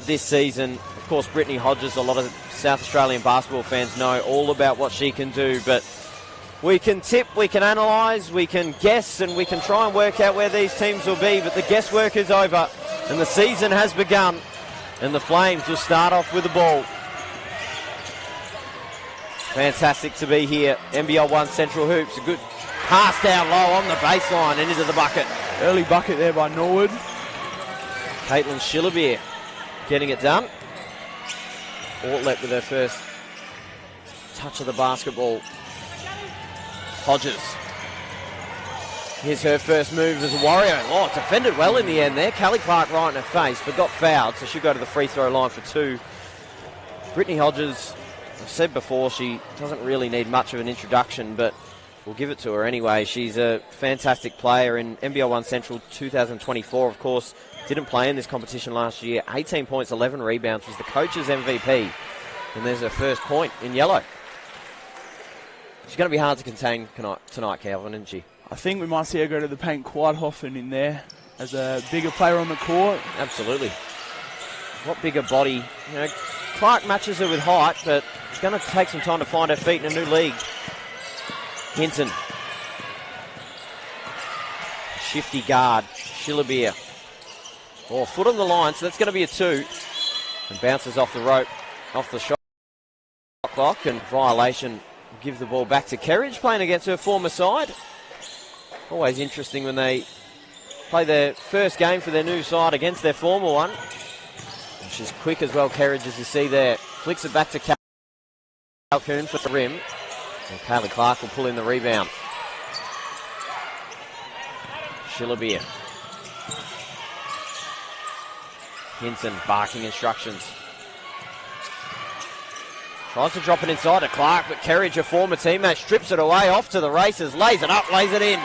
this season. Of course, Brittany Hodges, a lot of South Australian basketball fans know all about what she can do, but we can tip, we can analyse, we can guess, and we can try and work out where these teams will be, but the guesswork is over, and the season has begun, and the Flames will start off with the ball. Fantastic to be here. NBL 1 Central Hoops, a good pass down low on the baseline and into the bucket. Early bucket there by Norwood. Caitlin Schillerbeer getting it done. Ortlet with her first touch of the basketball. Hodges. Here's her first move as a Warrior. Oh, defended well in the end there. Callie Clark right in her face, but got fouled, so she'll go to the free throw line for 2. Brittany Hodges, I've said before, she doesn't really need much of an introduction, but we'll give it to her anyway. She's a fantastic player in NBL 1 Central 2024, of course. Didn't play in this competition last year. 18 points, 11 rebounds, was the coach's MVP. And there's her first point in yellow. She's going to be hard to contain tonight, Calvin, isn't she? I think we might see her go to the paint quite often in there as a bigger player on the court. Absolutely. What bigger body. You know, Clark matches her with height, but it's going to take some time to find her feet in a new league. Hinton. Shifty guard. Schillerbeer. Oh, foot on the line, so that's going to be a 2. And bounces off the rope, off the shot clock, and violation. Give the ball back to Kerridge, playing against her former side. Always interesting when they play their first game for their new side against their former one. And she's quick as well, Kerridge, as you see there. Flicks it back to Calhoun for the rim. And Kaylee Clark will pull in the rebound. Schillerbeer. Hinton barking instructions. Tries to drop it inside to Clark, but Kerridge, a former teammate, strips it away, off to the races, lays it up, lays it in.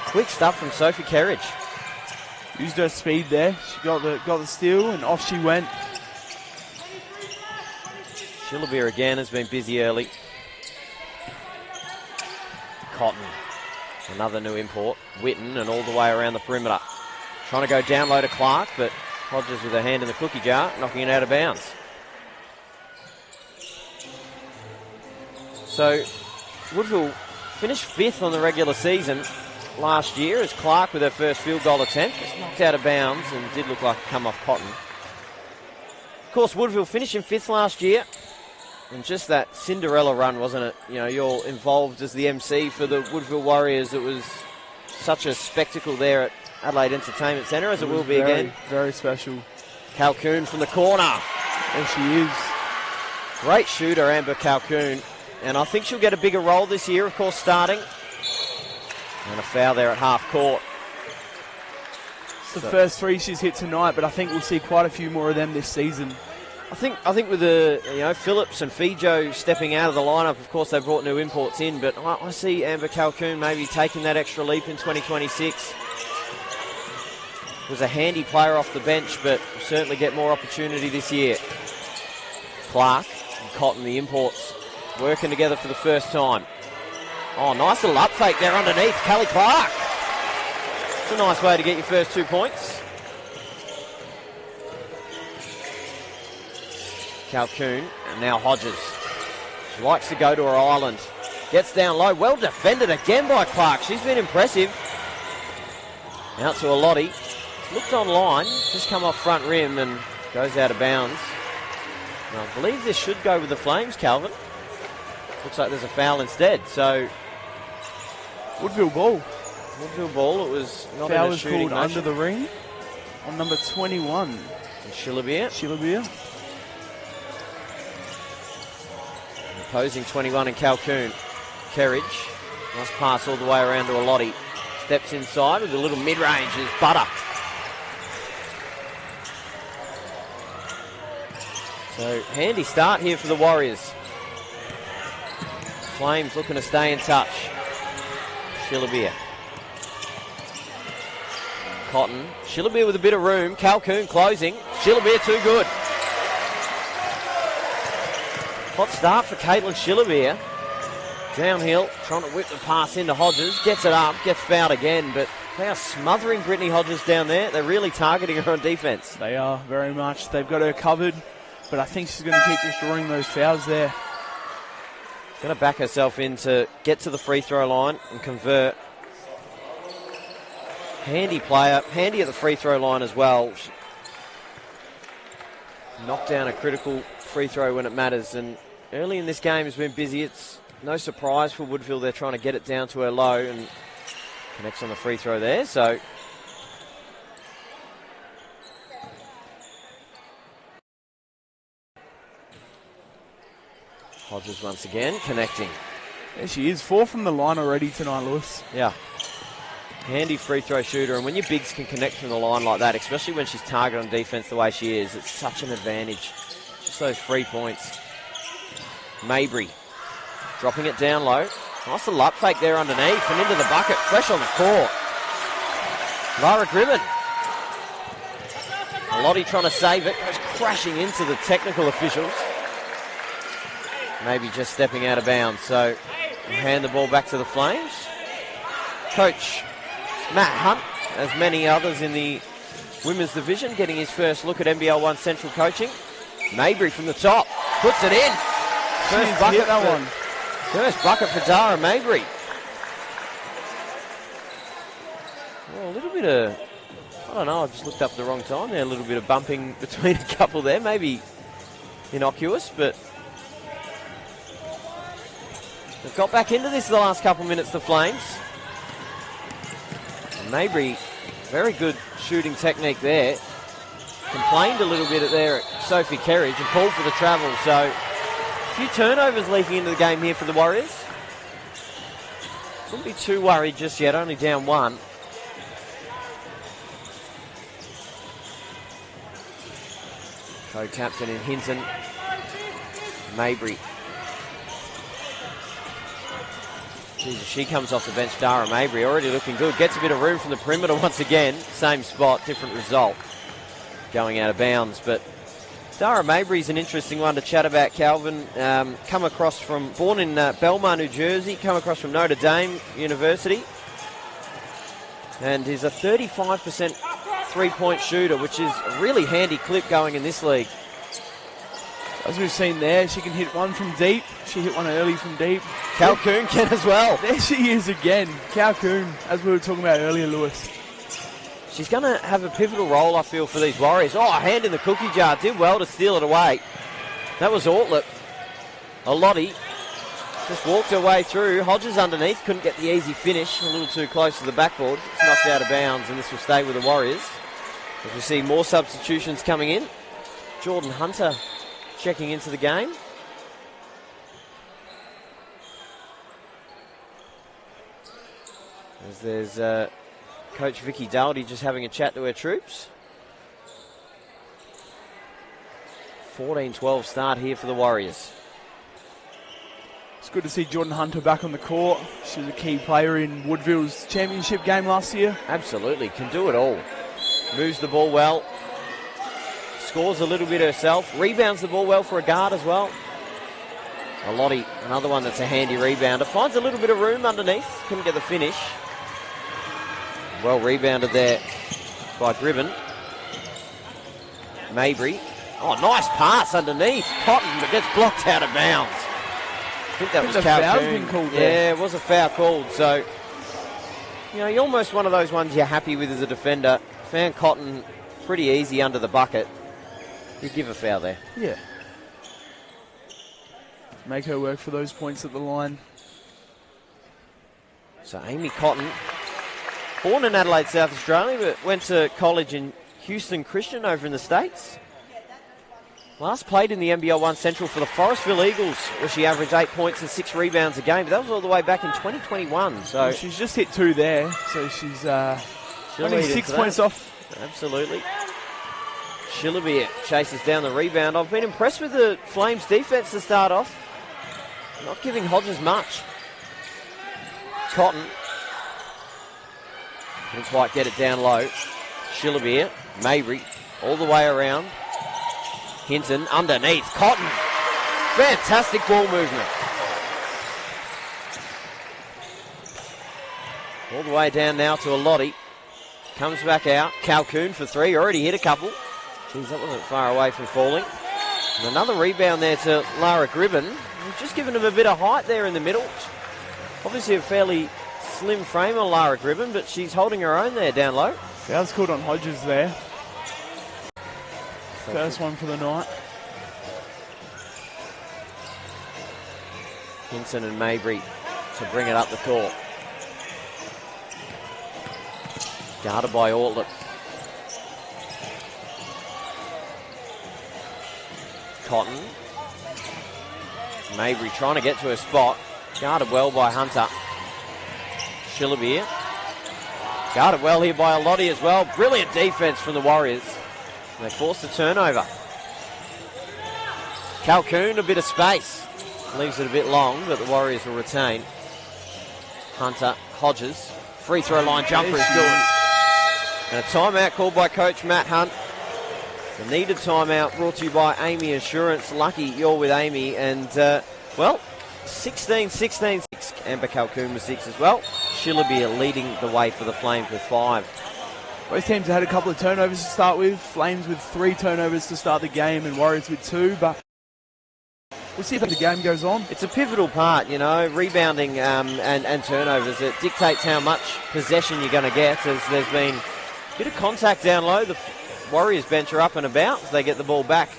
Quick stuff from Sophie Kerridge. Used her speed there. She got the steal, and off she went. Schillerbeer again has been busy early. Cotton, another new import. Witten, and all the way around the perimeter. Trying to go down low to Clark, but Hodges with her hand in the cookie jar, knocking it out of bounds. So, Woodville finished 5th on the regular season last year as Clark with her first field goal attempt was knocked out of bounds and did look like a come off Cotton. Of course, Woodville finishing 5th last year, and just that Cinderella run, wasn't it? You know, you're involved as the MC for the Woodville Warriors. It was such a spectacle there at Adelaide Entertainment Centre, as it will be again. Very special. Calhoun from the corner. There she is. Great shooter, Amber Calhoun. And I think she'll get a bigger role this year, of course, starting. And a foul there at half court. It's the first 3 she's hit tonight, but I think we'll see quite a few more of them this season. I think with the Phillips and Fijo stepping out of the lineup, of course they brought new imports in, but I see Amber Calhoun maybe taking that extra leap in 2026. Was a handy player off the bench, but will certainly get more opportunity this year. Clark and Cotton, the imports, working together for the first time. Oh, nice little up fake there underneath. Callie Clark. It's a nice way to get your first 2 points. Calhoun, and now Hodges. She likes to go to her island. Gets down low. Well defended again by Clark. She's been impressive. Out to Alotti. Looked online. Just come off front rim and goes out of bounds. And I believe this should go with the Flames, Calvin. Looks like there's a foul instead. So Woodville ball. Woodville ball. It was not foul in a was shooting called motion. under the ring on number 21. And Schillerbeer. Opposing 21 in Calhoun. Kerridge. Nice pass all the way around to Alotti. Steps inside with a little mid-range is Butter. So handy start here for the Warriors. Flames looking to stay in touch. Schillerbeer. Cotton. Schillerbeer with a bit of room. Calhoun closing. Schillerbeer too good. Hot start for Caitlin Schillerbeer. Downhill, trying to whip the pass into Hodges. Gets it up, gets fouled again, but They are smothering Brittany Hodges down there. They're really targeting her on defence. They are, very much. They've got her covered, but I think she's going to keep just drawing those fouls there. Going to back herself in to get to the free throw line and convert. Handy player, handy at the free throw line as well. Knocked down a critical free throw when it matters, and early in this game has been busy. It's no surprise for Woodville. They're trying to get it down to her low, and connects on the free throw there. So Hodges once again connecting. There she is, 4 from the line already tonight, Lewis. Yeah. Handy free throw shooter, and when your bigs can connect from the line like that, especially when she's targeted on defence the way she is, it's such an advantage. Just those 3 points. Mabry dropping it down low. Nice little up fake there underneath and into the bucket, fresh on the court. Lara Gribben. Lottie trying to save it, goes crashing into the technical officials. Maybe just stepping out of bounds, so we'll hand the ball back to the Flames. Coach Matt Hunt, as many others in the women's division, getting his first look at NBL 1 Central coaching. Mabry from the top, puts it in. First bucket, that one. First bucket for Dara Mabry. Well, a little bit of, I don't know, I just looked up at the wrong time there. A little bit of bumping between a couple there. Maybe innocuous, but they've got back into this the last couple minutes, the Flames. Mabry, very good shooting technique there. Complained a little bit there at Sophie Kerridge and pulled for the travel. So a few turnovers leaking into the game here for the Warriors. Wouldn't be too worried just yet, only down 1. Co-captain in Hinton. Mabry. Jesus, she comes off the bench, Dara Mabry, already looking good. Gets a bit of room from the perimeter once again. Same spot, different result. Going out of bounds, but Dara Mabry's an interesting one to chat about, Calvin. Come across from, born in Belmar, New Jersey, come across from Notre Dame University. And is a 35% three-point shooter, which is a really handy clip going in this league. As we've seen there, she can hit one from deep. She hit one early from deep. Calhoun can as well. There she is again. Calhoun, as we were talking about earlier, Lewis. She's going to have a pivotal role, I feel, for these Warriors. Oh, a hand in the cookie jar. Did well to steal it away. That was Ortlip. Lottie just walked her way through. Hodges underneath. Couldn't get the easy finish. A little too close to the backboard. It's knocked out of bounds, and this will stay with the Warriors. As we see more substitutions coming in. Jordan Hunter checking into the game. As there's Coach Vicky Dougherty just having a chat to her troops. 14-12 start here for the Warriors. It's good to see Jordan Hunter back on the court. She was a key player in Woodville's championship game last year. Absolutely, can do it all. Moves the ball well. Scores a little bit herself. Rebounds the ball well for a guard as well. Lottie, another one that's a handy rebounder. Finds a little bit of room underneath. Couldn't get the finish. Well rebounded there by Gribben. Mabry. Oh, nice pass underneath. Cotton, but gets blocked out of bounds. I think that was Calhoun. Yeah, it was a foul called. So, you know, you're almost one of those ones you're happy with as a defender. Fan Cotton, pretty easy under the bucket. You give a foul there. Yeah. Make her work for those points at the line. So Amy Cotton, born in Adelaide, South Australia, but went to college in Houston Christian over in the States. Last played in the NBL 1 Central for the Forestville Eagles, where she averaged 8 points and 6 rebounds a game. But that was all the way back in 2021. So well, she's just hit 2 there, so she's only 6 points off. Absolutely. Shillaby chases down the rebound. I've been impressed with the Flames' defense to start off. Not giving Hodges much. Cotton. Didn't quite get it down low. Shillaby, Mabry, all the way around. Hinton underneath. Cotton. Fantastic ball movement. All the way down now to a Lottie. Comes back out. Calhoun for three. Already hit a couple. Geez, that wasn't far away from falling. And another rebound there to Lara Gribben. We've just given him a bit of height there in the middle. Obviously a fairly slim frame on Lara Gribben, but she's holding her own there down low. Foul's called on Hodges there. First one for the night. Hinton and Mabry to bring it up the court. Guarded by Ortlip. Cotton. Mabry trying to get to her spot. Guarded well by Hunter. Shillabeer. Guarded well here by Lottie as well. Brilliant defense from the Warriors. And they forced a turnover. Calhoun, a bit of space. Leaves it a bit long, but the Warriors will retain. Hunter, Hodges. Free throw line jumper is good. And a timeout called by Coach Matt Hunt. The needed timeout brought to you by Amy Assurance. Lucky you're with Amy. And, well, 16-16. Amber Calhoun with 6 as well. Shillabeer leading the way for the Flames with 5. Both teams have had a couple of turnovers to start with. Flames with 3 turnovers to start the game and Warriors with 2. But we'll see if the game goes on. It's a pivotal part, you know, rebounding and turnovers. It dictates how much possession you're going to get, as there's been a bit of contact down low. The Warriors bench are up and about as they get the ball back.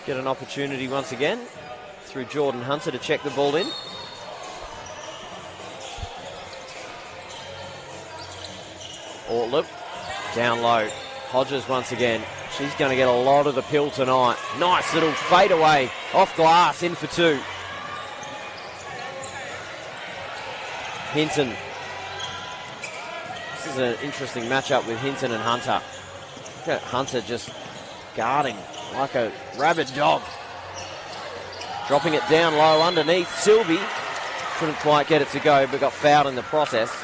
Get an opportunity once again through Jordan Hunter to check the ball in. Ortlip down low. Hodges once again. She's going to get a lot of the pill tonight. Nice little fadeaway off glass, in for 2. Hinton. This is an interesting matchup with Hinton and Hunter. Look at Hunter just guarding like a rabid dog. Dropping it down low underneath. Sylvie couldn't quite get it to go, but got fouled in the process.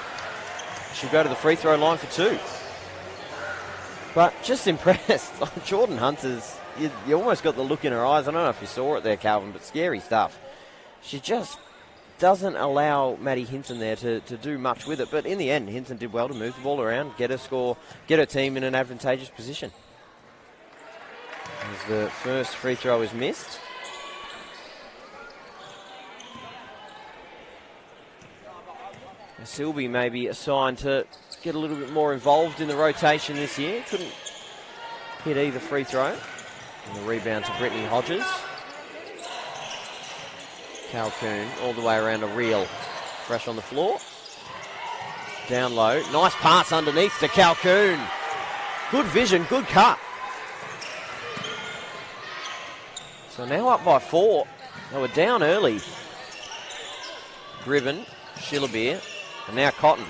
She'll go to the free throw line for 2. But just impressed. Jordan Hunter's, you almost got the look in her eyes. I don't know if you saw it there, Calvin, but scary stuff. She just doesn't allow Maddie Hinton there to do much with it. But in the end, Hinton did well to move the ball around, get her score, get her team in an advantageous position. As the first free throw is missed. Sylvie may be assigned to get a little bit more involved in the rotation this year. Couldn't hit either free throw. And the rebound to Brittany Hodges. Calhoun all the way around a reel. Fresh on the floor. Down low. Nice pass underneath to Calhoun. Good vision, good cut. So now up by 4. They were down early. Gribben, Shillabeer. And now Cotton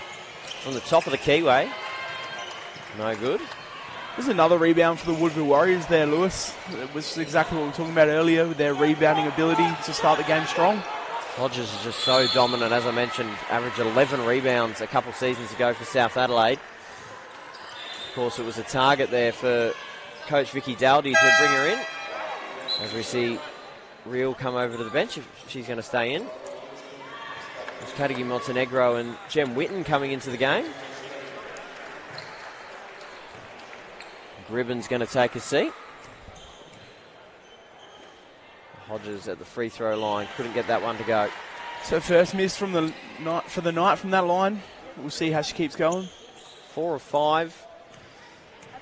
from the top of the keyway. No good. There's another rebound for the Woodville Warriors there, Lewis. It was exactly what we were talking about earlier with their rebounding ability to start the game strong. Hodges is just so dominant, as I mentioned. Averaged 11 rebounds a couple seasons ago for South Adelaide. Of course, it was a target there for Coach Vicky Dowdy to bring her in. As we see Real come over to the bench if she's going to stay in. It's Kadigi Montenegro and Jem Witten coming into the game. Gribben's going to take a seat. Hodges at the free throw line. Couldn't get that one to go. So first miss from the night from that line. We'll see how she keeps going. 4 of 5.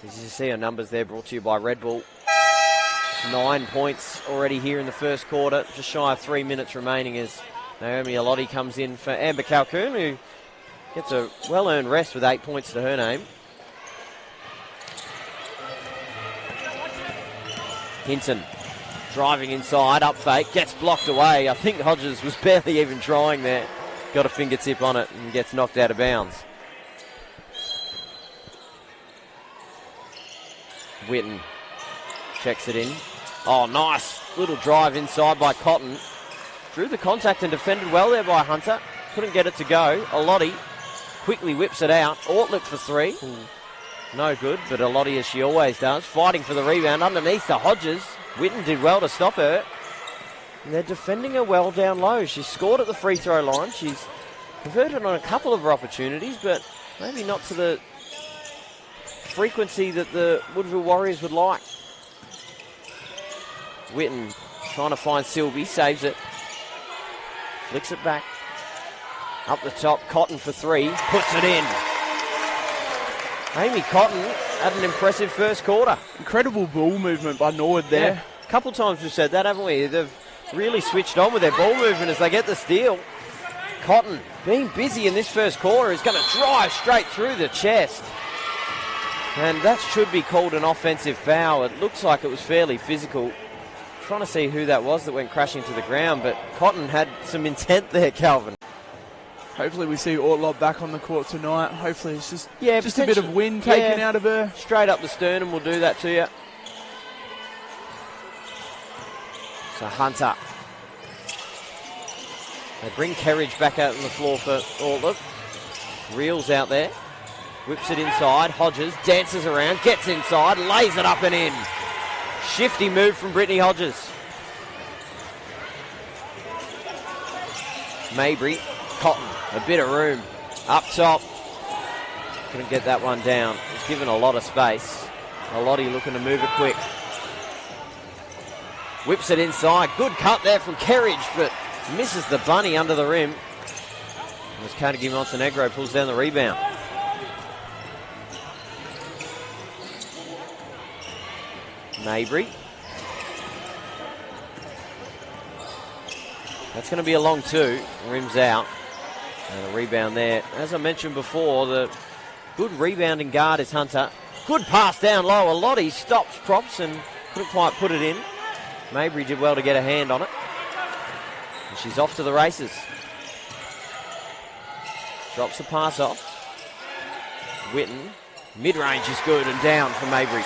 As you see her numbers there, brought to you by Red Bull. 9 points already here in the first quarter. Just shy of 3 minutes remaining as Naomi Alotti comes in for Amber Calhoun, who gets a well-earned rest with 8 points to her name. Hinton driving inside, up fake, gets blocked away. I think Hodges was barely even trying there. Got a fingertip on it and gets knocked out of bounds. Witten checks it in. Oh, nice little drive inside by Cotton. Drew the contact and defended well there by Hunter. Couldn't get it to go. Alotti quickly whips it out. Ortlip for 3. No good, but Alotti, as she always does, fighting for the rebound underneath the Hodges. Witten did well to stop her. And they're defending her well down low. She scored at the free throw line. She's converted on a couple of her opportunities, but maybe not to the frequency that the Woodville Warriors would like. Witten trying to find Silby, saves it. Flicks it back. Up the top, Cotton for three, puts it in. Amy Cotton had an impressive first quarter. Incredible ball movement by Norwood there. Yeah. A couple times we've said that, haven't we? They've really switched on with their ball movement as they get the steal. Cotton, being busy in this first quarter, is going to drive straight through the chest. And that should be called an offensive foul. It looks like it was fairly physical. Trying to see who that was that went crashing to the ground, but Cotton had some intent there, Calvin. Hopefully we see Ortlop back on the court tonight. Hopefully it's just a bit of wind yeah, taken out of her. Straight up the sternum will do that to you. So Hunter. They bring Kerridge back out on the floor for Ortlop. Reels out there. Whips it inside. Hodges dances around, gets inside, lays it up and in. Shifty move from Brittany Hodges. Mabry, Cotton, a bit of room. Up top. Couldn't get that one down. It's given a lot of space. Lottie looking to move it quick. Whips it inside. Good cut there from Kerridge, but misses the bunny under the rim. As Carnegie Montenegro pulls down the rebound. Mabry. That's going to be a long two. Rims out. And a rebound there. As I mentioned before, the good rebounding guard is Hunter. Good pass down low. Lottie stops props and couldn't quite put it in. Mabry did well to get a hand on it. And she's off to the races. Drops the pass off. Witten. Mid-range is good and down for Mabry.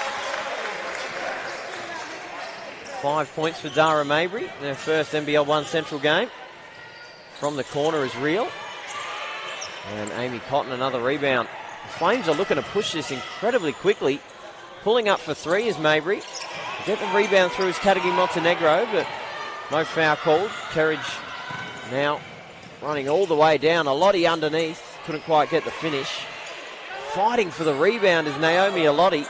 5 points for Dara Mabry, their first NBL 1 Central game. From the corner is Real. And Amy Cotton, another rebound. The Flames are looking to push this incredibly quickly. Pulling up for three is Mabry. Get the rebound through is Carnegie Montenegro, but no foul called. Kerridge now running all the way down. Lottie underneath. Couldn't quite get the finish. Fighting for the rebound is Naomi Lottie.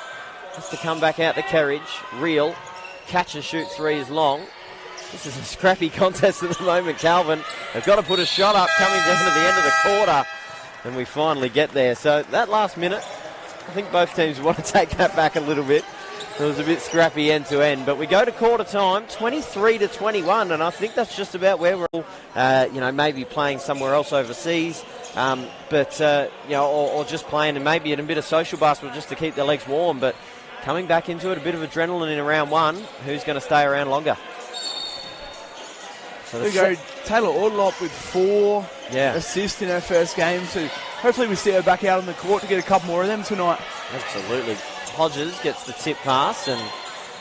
Has to come back out to Kerridge. Real. Catch and shoot three is long. This is a scrappy contest at the moment, Calvin. They've got to put a shot up coming down to the end of the quarter. And we finally get there. So that last minute, I think both teams want to take that back a little bit. It was a bit scrappy end to end. But we go to quarter time, 23-21. And I think that's just about where we're all, maybe playing somewhere else overseas. Or just playing and maybe in a bit of social basketball just to keep their legs warm. But coming back into it, a bit of adrenaline in round one. Who's going to stay around longer? So there we go. Taylor Ortlop with 4 assists in her first game. So hopefully we see her back out on the court to get a couple more of them tonight. Absolutely. Hodges gets the tip pass and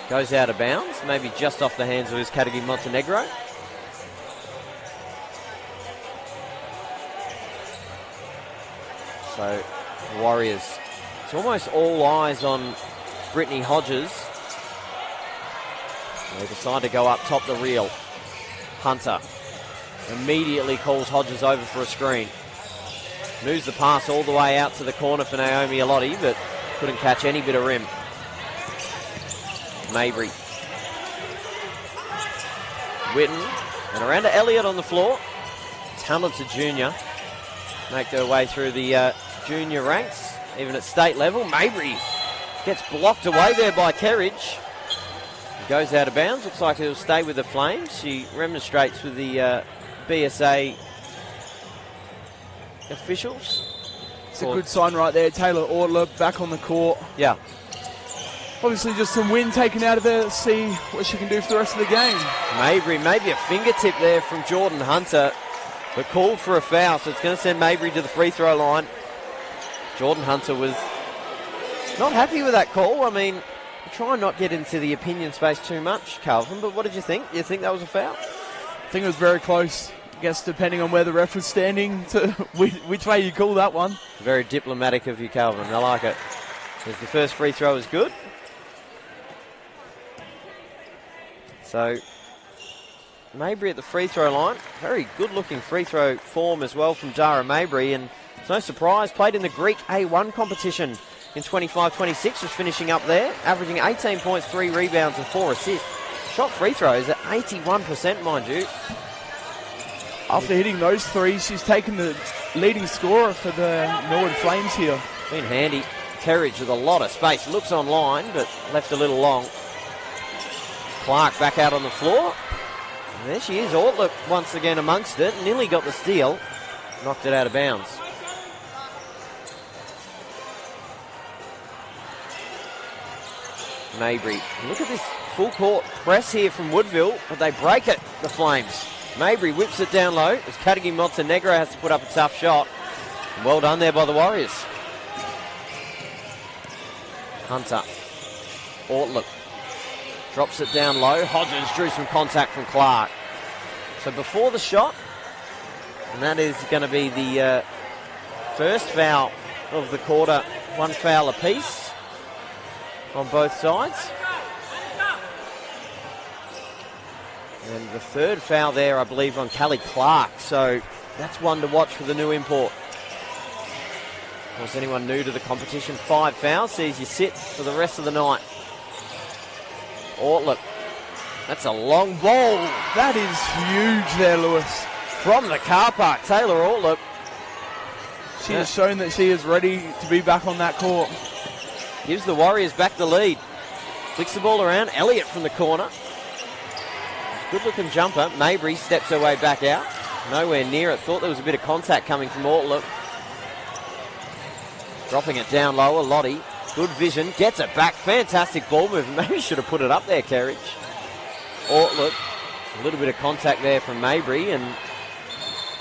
goes out of bounds. Maybe just off the hands of his Carnegie Montenegro. So Warriors. It's almost all eyes on Brittany Hodges. They decide to go up top the reel. Hunter immediately calls Hodges over for a screen. Moves the pass all the way out to the corner for Naomi Lottie, but couldn't catch any bit of rim. Mabry. Witten. And around to Elliott on the floor. Talented junior. Make their way through the junior ranks, even at state level. Mabry gets blocked away there by Kerridge. Goes out of bounds. Looks like he'll stay with the Flames. She remonstrates with the BSA officials. It's a good sign right there. Taylor Ortlop back on the court. Yeah. Obviously just some wind taken out of her. Let's see what she can do for the rest of the game. Mabry, maybe a fingertip there from Jordan Hunter, but called for a foul, so it's going to send Mabry to the free throw line. Jordan Hunter was not happy with that call. I mean, try and not get into the opinion space too much, Calvin, but what did you think? You think that was a foul? I think it was very close. I guess depending on where the ref was standing, to which way you call that one. Very diplomatic of you, Calvin. I like it. Because the first free throw is good. So, Mabry at the free throw line. Very good-looking free throw form as well from Dara Mabry, and it's no surprise, played in the Greek A1 competition in 25-26 was finishing up there, averaging 18 points, 3 rebounds and 4 assists. Shot free throws at 81%, mind you. After hitting those threes, she's taken the leading scorer for the Norwood Flames here. Been handy. Kerridge with a lot of space. Looks online, but left a little long. Clark back out on the floor. And there she is. Ortlick once again amongst it. Nearly got the steal. Knocked it out of bounds. Mabry. Look at this full court press here from Woodville, but they break it, the Flames. Mabry whips it down low as Katagi Montenegro has to put up a tough shot. Well done there by the Warriors. Hunter. Ortlick. Drops it down low. Hodges drew some contact from Clark. So before the shot, and that is going to be the first foul of the quarter. 1 foul apiece on both sides. And the third foul there, I believe, on Callie Clark. So that's one to watch for the new import. Of course, anyone new to the competition, 5 fouls, sees you sit for the rest of the night. Ortlick. That's a long ball. That is huge there, Lewis. From the car park, Taylor Ortlick. She has shown that she is ready to be back on that court. Gives the Warriors back the lead. Flicks the ball around. Elliott from the corner. Good looking jumper. Mabry steps her way back out. Nowhere near it. Thought there was a bit of contact coming from Ortlick. Dropping it down lower. Lottie. Good vision. Gets it back. Fantastic ball movement. Maybe should have put it up there, Kerridge. Ortlick. A little bit of contact there from Mabry. And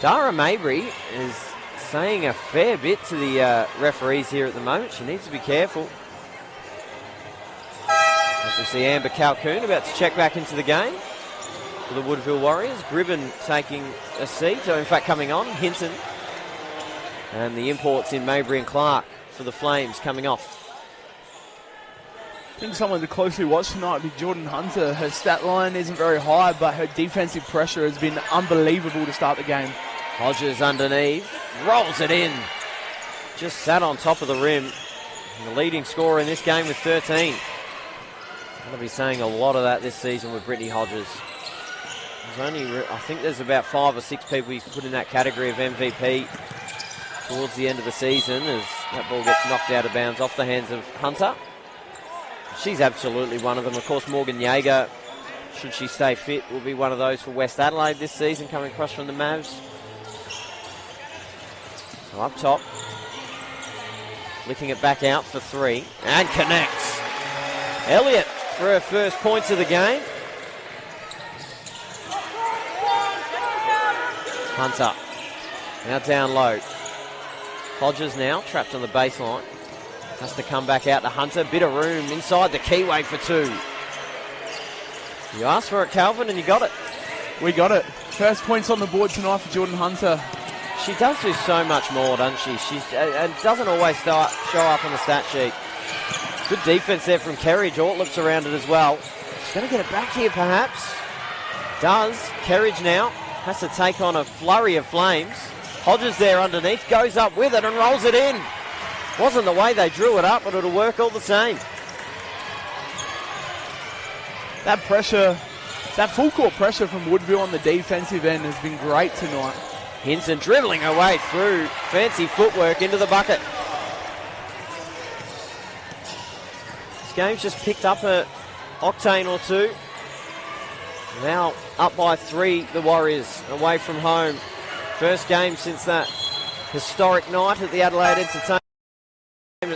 Dara Mabry is saying a fair bit to the referees here at the moment. She needs to be careful. As we see Amber Calhoun about to check back into the game for the Woodville Warriors. Gribben taking a seat, or in fact coming on. Hinton. And the imports in Mabry and Clark for the Flames coming off. I think someone to closely watch tonight would be Jordan Hunter. Her stat line isn't very high, but her defensive pressure has been unbelievable to start the game. Hodges underneath, rolls it in. Just sat on top of the rim. And the leading scorer in this game with 13. I'm going to be saying a lot of that this season with Brittany Hodges. There's only, I think there's about 5 or 6 people you can put in that category of MVP towards the end of the season as that ball gets knocked out of bounds off the hands of Hunter. She's absolutely one of them. Of course, Morgan Yeager, should she stay fit, will be one of those for West Adelaide this season, coming across from the Mavs. So up top, flicking it back out for 3, and connects. Elliott for her first points of the game. Hunter, now down low. Hodges now, trapped on the baseline. Has to come back out to Hunter. Bit of room inside the keyway for 2. You asked for it, Calvin, and you got it. We got it. First points on the board tonight for Jordan Hunter. She does do so much more, doesn't she? And doesn't always show up on the stat sheet. Good defense there from Kerridge. Ortlick's around it as well. She's going to get it back here, perhaps. Does. Kerridge now has to take on a flurry of Flames. Hodges there underneath, goes up with it and rolls it in. Wasn't the way they drew it up, but it'll work all the same. That pressure, that full court pressure from Woodville on the defensive end has been great tonight. Hinton dribbling her way through. Fancy footwork into the bucket. This game's just picked up a octane or 2. Now up by 3, the Warriors away from home. First game since that historic night at the Adelaide Entertainment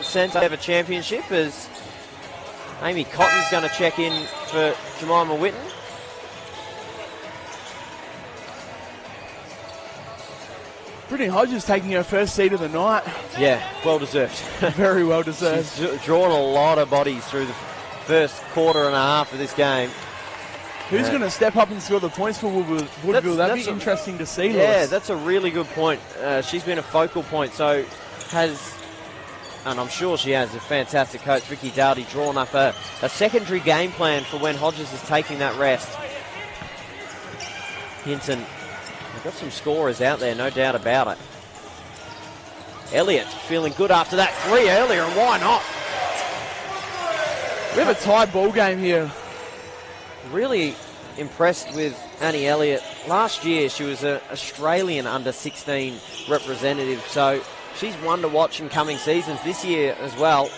Centre ever championship, as Amy Cotton's going to check in for Jemima Witten. Brittany Hodges taking her first seat of the night. Yeah, well deserved. Very well deserved. She's drawn a lot of bodies through the first quarter and a half of this game. Who's going to step up and score the points for Woodville? That'd be interesting to see, Lewis. Yeah, that's a really good point. She's been a focal point, so has, and I'm sure she has, a fantastic coach, Vicky Dowdy, drawn up a secondary game plan for when Hodges is taking that rest. Hinton, they've got some scorers out there, no doubt about it. Elliott feeling good after that 3 earlier, and why not? We have a tied ball game here. Really impressed with Annie Elliott. Last year she was an Australian under-16 representative, so she's one to watch in coming seasons. This year as well.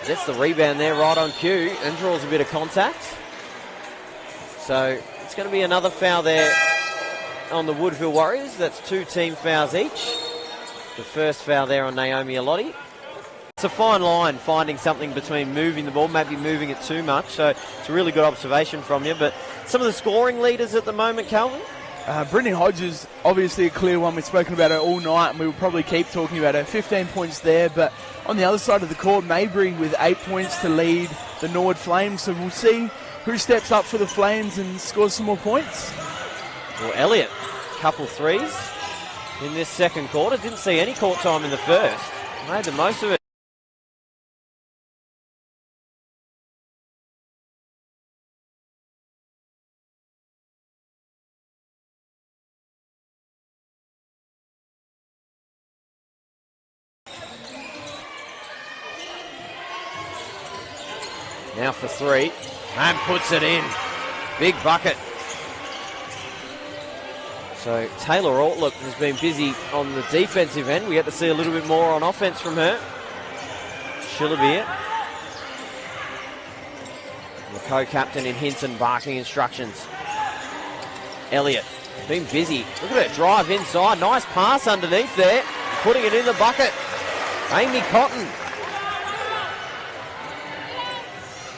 Gets the rebound there right on cue and draws a bit of contact. So it's going to be another foul there on the Woodville Warriors. That's 2 team fouls each. The first foul there on Naomi Alotti. It's a fine line, finding something between moving the ball, maybe moving it too much. So it's a really good observation from you. But some of the scoring leaders at the moment, Calvin? Brittany Hodges, obviously a clear one. We've spoken about her all night, and we will probably keep talking about her. 15 points there, but on the other side of the court, Maybury with 8 points to lead the Norwood Flames. So we'll see who steps up for the Flames and scores some more points. Well, Elliott, couple threes in this second quarter. Didn't see any court time in the first. Made the most of it. Now for 3, and puts it in. Big bucket. So Taylor Ortlook has been busy on the defensive end. We get to see a little bit more on offense from her. Shillabeer, the co-captain in Hinton, barking instructions. Elliott, been busy. Look at her drive inside. Nice pass underneath there. Putting it in the bucket. Amy Cotton.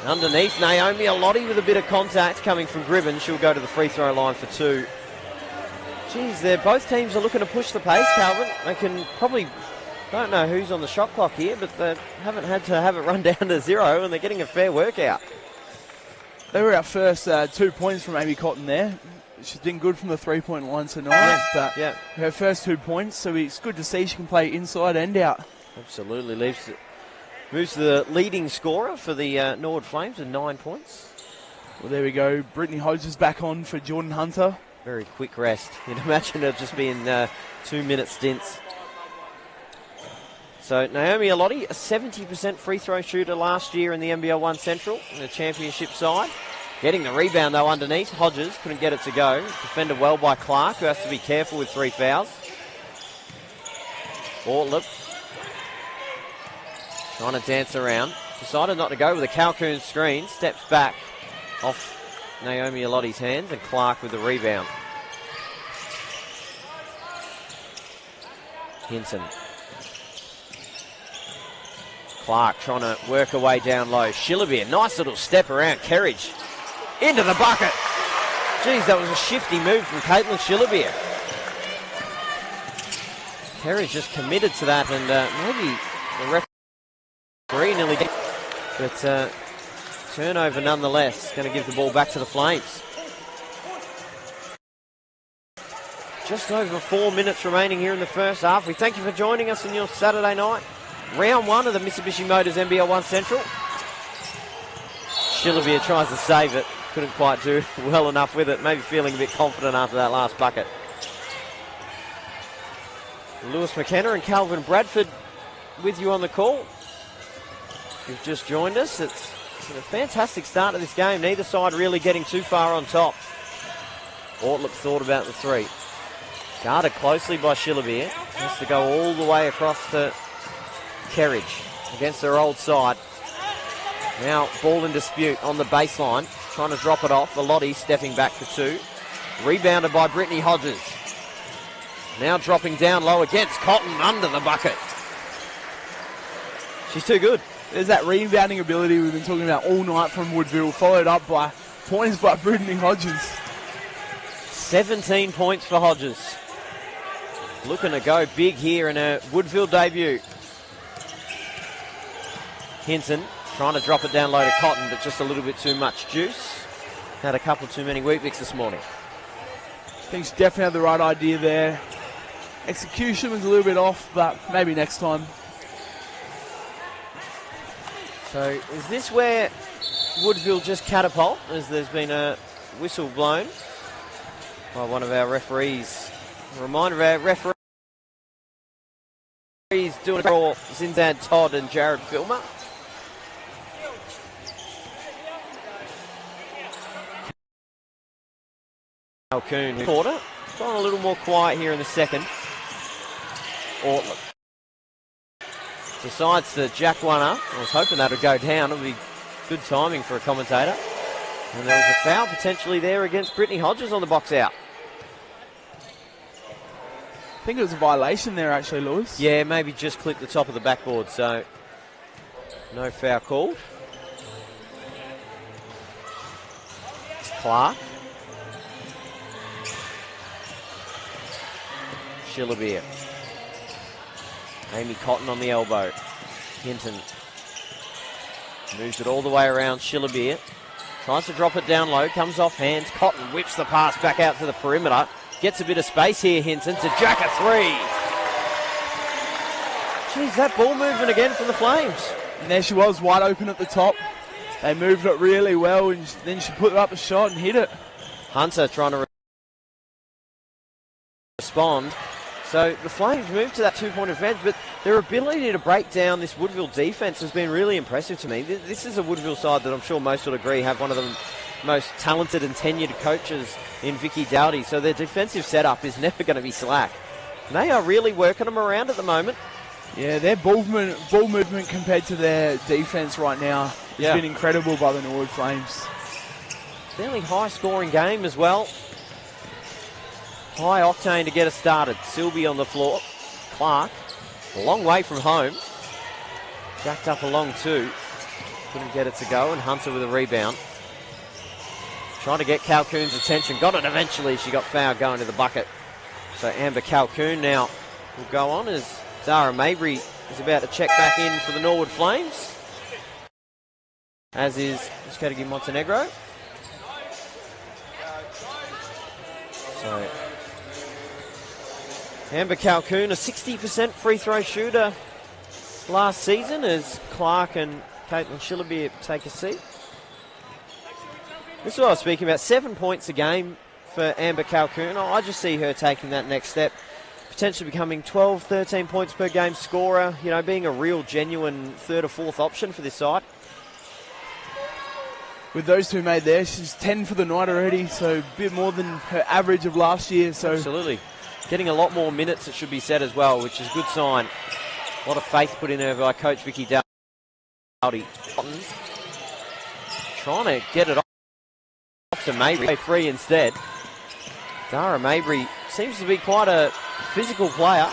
Underneath, Naomi Alotti with a bit of contact coming from Gribben. She'll go to the free throw line for 2. Geez, both teams are looking to push the pace, Calvin. They can probably, don't know who's on the shot clock here, but they haven't had to have it run down to 0, and they're getting a fair workout. They were our first 2 points from Amy Cotton there. She's been good from the 3-point line tonight, but her first 2 points, so it's good to see she can play inside and out. Absolutely. Moves to the leading scorer for the Norwood Flames with 9 points. Well, there we go. Brittany Hodges back on for Jordan Hunter. Very quick rest. You'd imagine it just being 2-minute stints. So Naomi Alotti, a 70% free throw shooter last year in the NBL 1 Central in the championship side. Getting the rebound though underneath. Hodges couldn't get it to go. Defended well by Clark, who has to be careful with 3 fouls. Ortlip trying to dance around. Decided not to go with a Calhoun screen. Steps back off Naomi Alotti's hands, and Clark with the rebound. Hinton. Clark trying to work her way down low. Shillabeer, nice little step around Kerridge. Into the bucket. Geez, that was a shifty move from Caitlin Shillabeer. Kerridge just committed to that, and maybe the referee nearly did. But turnover nonetheless. Going to give the ball back to the Flames. Just over 4 minutes remaining here in the first half. We thank you for joining us on your Saturday night. Round 1 of the Mitsubishi Motors NBL 1 Central. Shillabeer tries to save it. Couldn't quite do well enough with it. Maybe feeling a bit confident after that last bucket. Lewis McKenna and Calvin Bradford with you on the call. If you've just joined us, it's been a fantastic start to this game. Neither side really getting too far on top. Ortlip thought about the 3. Guarded closely by Shillabeer. Has to go all the way across to Kerridge against her old side. Now ball in dispute on the baseline. Trying to drop it off. Alotti stepping back for 2. Rebounded by Brittany Hodges. Now dropping down low against Cotton under the bucket. She's too good. There's that rebounding ability we've been talking about all night from Woodville, followed up by points by Brittany Hodges. 17 points for Hodges. Looking to go big here in her Woodville debut. Hinton trying to drop it down low to Cotton, but just a little bit too much juice. Had a couple too many Weet-Bix this morning. I think she definitely had the right idea there. Execution was a little bit off, but maybe next time. So is this where Woodville just catapult, as there's been a whistle blown by one of our referees? A reminder of our referee. He's doing it for Zinzan Todd and Jared Filmer. Calhoun quarter. Gone a little more quiet here in the second. Ortler decides to jack one up. I was hoping that would go down. It would be good timing for a commentator. And there was a foul potentially there against Brittany Hodges on the box out. I think it was a violation there actually, Lewis. Yeah, maybe just clipped the top of the backboard, so no foul called. Clark. Shillabeer. Amy Cotton on the elbow. Hinton moves it all the way around. Shillabeer tries to drop it down low, comes off hands. Cotton whips the pass back out to the perimeter. Gets a bit of space here, Hinton, to jack a three. Geez, that ball movement again from the Flames. And there she was, wide open at the top. They moved it really well, and then she put up a shot and hit it. Hunter trying to respond. So the Flames moved to that two-point advantage, but their ability to break down this Woodville defence has been really impressive to me. This is a Woodville side that I'm sure most would agree have one of the most talented and tenured coaches in Vicky Dowdy, so their defensive setup is never going to be slack. And they are really working them around at the moment. Yeah, their ball movement compared to their defence right now has been incredible by the Norwood Flames. Fairly high-scoring game as well. High octane to get us started. Sylvie on the floor. Clark, a long way from home. Jacked up along two. Couldn't get it to go, and Hunter with a rebound. Trying to get Calhoun's attention. Got it eventually. She got fouled going to the bucket. So Amber Calhoun now will go on as Zara Mabry is about to check back in for the Norwood Flames. As is Muskogee Montenegro. So Amber Calhoun, a 60% free throw shooter last season as Clark and Caitlin Shillabeer take a seat. This is what I was speaking about, 7 points a game for Amber Calhoun. I just see her taking that next step, potentially becoming 12, 13 points per game scorer, you know, being a real genuine third or fourth option for this side. With those two made there, she's 10 for the night already, so a bit more than her average of last year. So absolutely. Getting a lot more minutes, it should be said as well, which is a good sign. A lot of faith put in her by Coach Vicky Dowdy. Trying to get it off to Mabry, free instead. Dara Mabry seems to be quite a physical player.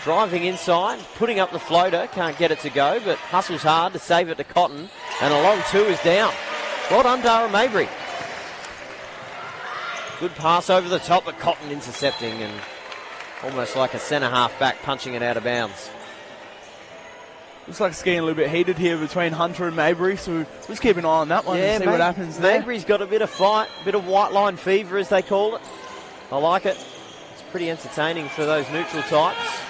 Driving inside, putting up the floater, can't get it to go, but hustles hard to save it to Cotton, and a long two is down. Well done, Dara Mabry. Good pass over the top, but Cotton intercepting and almost like a centre half back punching it out of bounds. Looks like it's getting a little bit heated here between Hunter and Mabry, so let's keep an eye on that one and see what happens there. Mabry's got a bit of fight, a bit of white line fever as they call it. I like it. It's pretty entertaining for those neutral types.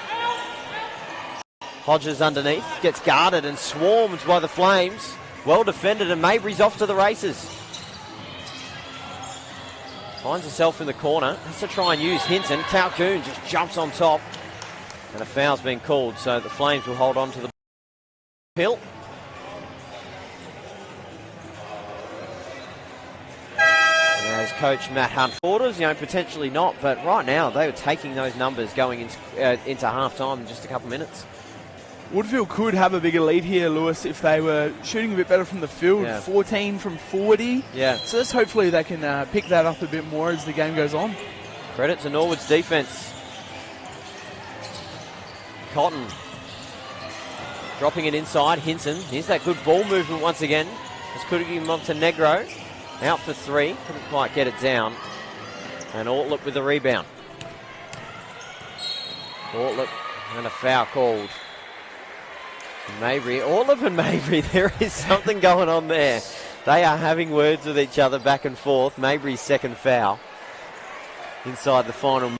Hodges underneath, gets guarded and swarmed by the Flames. Well defended, and Mabry's off to the races. Finds herself in the corner, has to try and use Hinton. Calhoun just jumps on top, and a foul's been called, so the Flames will hold on to the hill. And as Coach Matt Hunt orders, potentially not, but right now they were taking those numbers going into half-time in just a couple of minutes. Woodville could have a bigger lead here, Lewis, if they were shooting a bit better from the field. 14 from 40. Yeah. So just hopefully they can pick that up a bit more as the game goes on. Credit to Norwood's defense. Cotton dropping it inside. Hinton. Here's that good ball movement once again. Muskogee Montenegro out for three. Couldn't quite get it down. And Ortler with the rebound. Ortler and a foul called. Mabry, Orlov and Mabry, there is something going on there. They are having words with each other back and forth. Mabry's second foul inside the final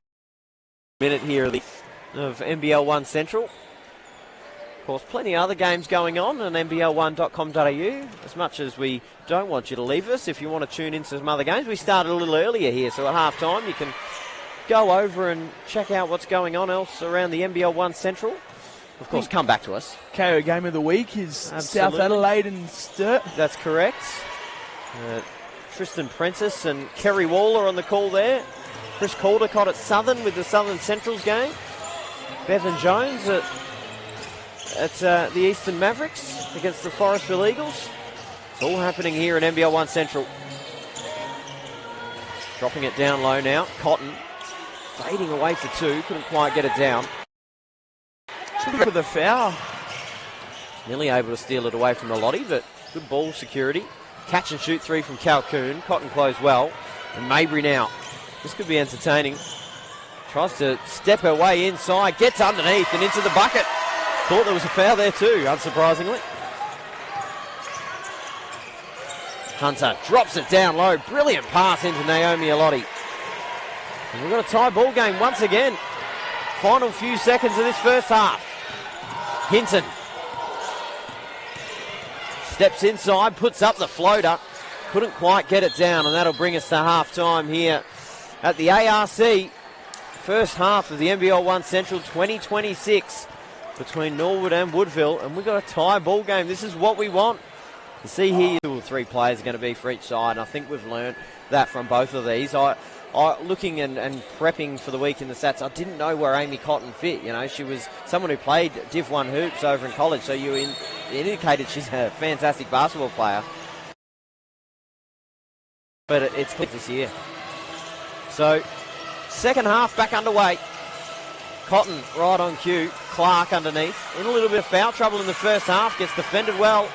minute here of NBL 1 Central. Of course, plenty of other games going on NBL1.com.au. As much as we don't want you to leave us, if you want to tune into some other games, we started a little earlier here, so at half-time you can go over and check out what's going on else around the NBL 1 Central. of course, come back to us. KO game of the week is Absolutely. South Adelaide and Sturt. That's correct. Tristan Prentice and Kerry Waller on the call there. Chris Caldecott at Southern with the Southern Centrals game. Bevan Jones at the Eastern Mavericks against the Forestville Eagles. It's all happening here at NBL 1 Central. Dropping it down low now. Cotton fading away for two. Couldn't quite get it down. Should look for the foul. Nearly able to steal it away from Lottie, but good ball security. Catch and shoot three from Calhoun. Cotton closed well. And Mabry now. This could be entertaining. Tries to step her way inside. Gets underneath and into the bucket. Thought there was a foul there too, unsurprisingly. Hunter drops it down low. Brilliant pass into Naomi Alotti. And we've got a tie ball game once again. Final few seconds of this first half. Hinton steps inside, puts up the floater. Couldn't quite get it down, and that'll bring us to half time here at the ARC. First half of the NBL 1 Central 2026 between Norwood and Woodville, and we've got a tie ball game. This is what we want. You see here, 2 or 3 players are going to be for each side, and I think we've learned that from both of these. Looking and prepping for the week in the Sats, I didn't know where Amy Cotton fit. You know, she was someone who played Div 1 hoops over in college, so it indicated she's a fantastic basketball player. But it's this year. So, second half back underway. Cotton right on cue. Clark underneath. In a little bit of foul trouble in the first half. Gets defended well.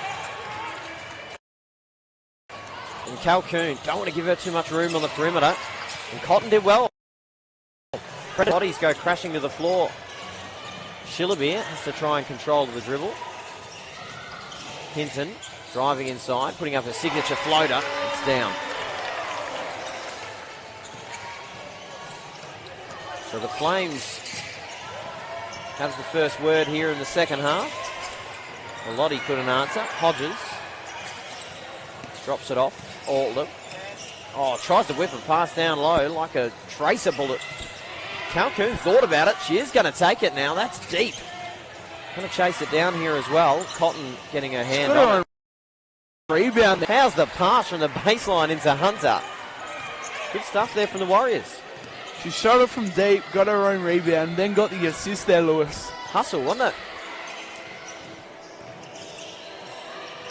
And Calhoun, don't want to give her too much room on the perimeter. And Cotton did well. Bodies go crashing to the floor. Shillabeer has to try and control the dribble. Hinton driving inside, putting up a signature floater. It's down. So the Flames have the first word here in the second half. Lottie couldn't answer. Hodges drops it off. Alton. Oh, tries to whip it past down low like a tracer bullet. Calhoun thought about it. She is going to take it now. That's deep. Going to chase it down here as well. Cotton getting her hand on it. Rebound. How's the pass from the baseline into Hunter? Good stuff there from the Warriors. She shot it from deep, got her own rebound, then got the assist there, Lewis. Hustle, wasn't it?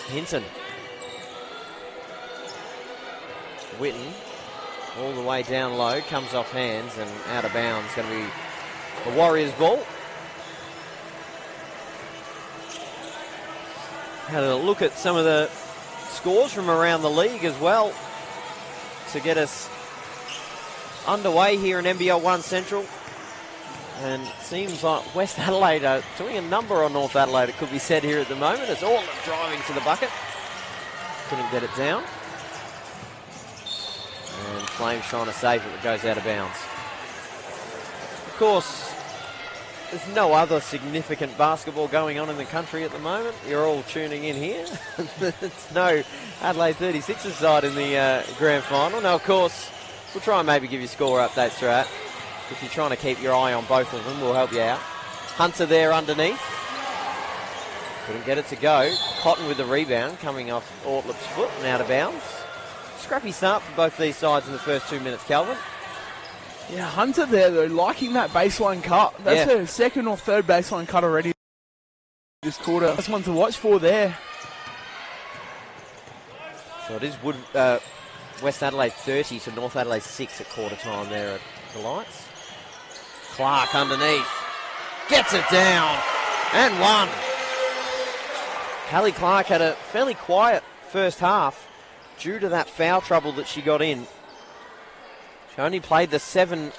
Hinton. Witten, all the way down low, comes off hands and out of bounds. Going to be the Warriors' ball. Had a look at some of the scores from around the league as well to get us underway here in NBL 1 Central. And it seems like West Adelaide are doing a number on North Adelaide, it could be said here at the moment. It's all driving to the bucket. Couldn't get it down. And Flames trying to save it, but goes out of bounds. Of course, there's no other significant basketball going on in the country at the moment. You're all tuning in here. It's no Adelaide 36ers side in the grand final. Now, of course, we'll try and maybe give you score updates throughout. If you're trying to keep your eye on both of them, we'll help you out. Hunter there underneath. Couldn't get it to go. Cotton with the rebound, coming off Ortlip's foot and out of bounds. Scrappy start for both these sides in the first 2 minutes, Calvin. Yeah, Hunter there, though, liking that baseline cut. That's her second or third baseline cut already this quarter. That's one to watch for there. So it is West Adelaide 30 to North Adelaide 6 at quarter time there at the Lights. Clark underneath. Gets it down. And one. Callie Clark had a fairly quiet first half due to that foul trouble that she got in. She only played the 7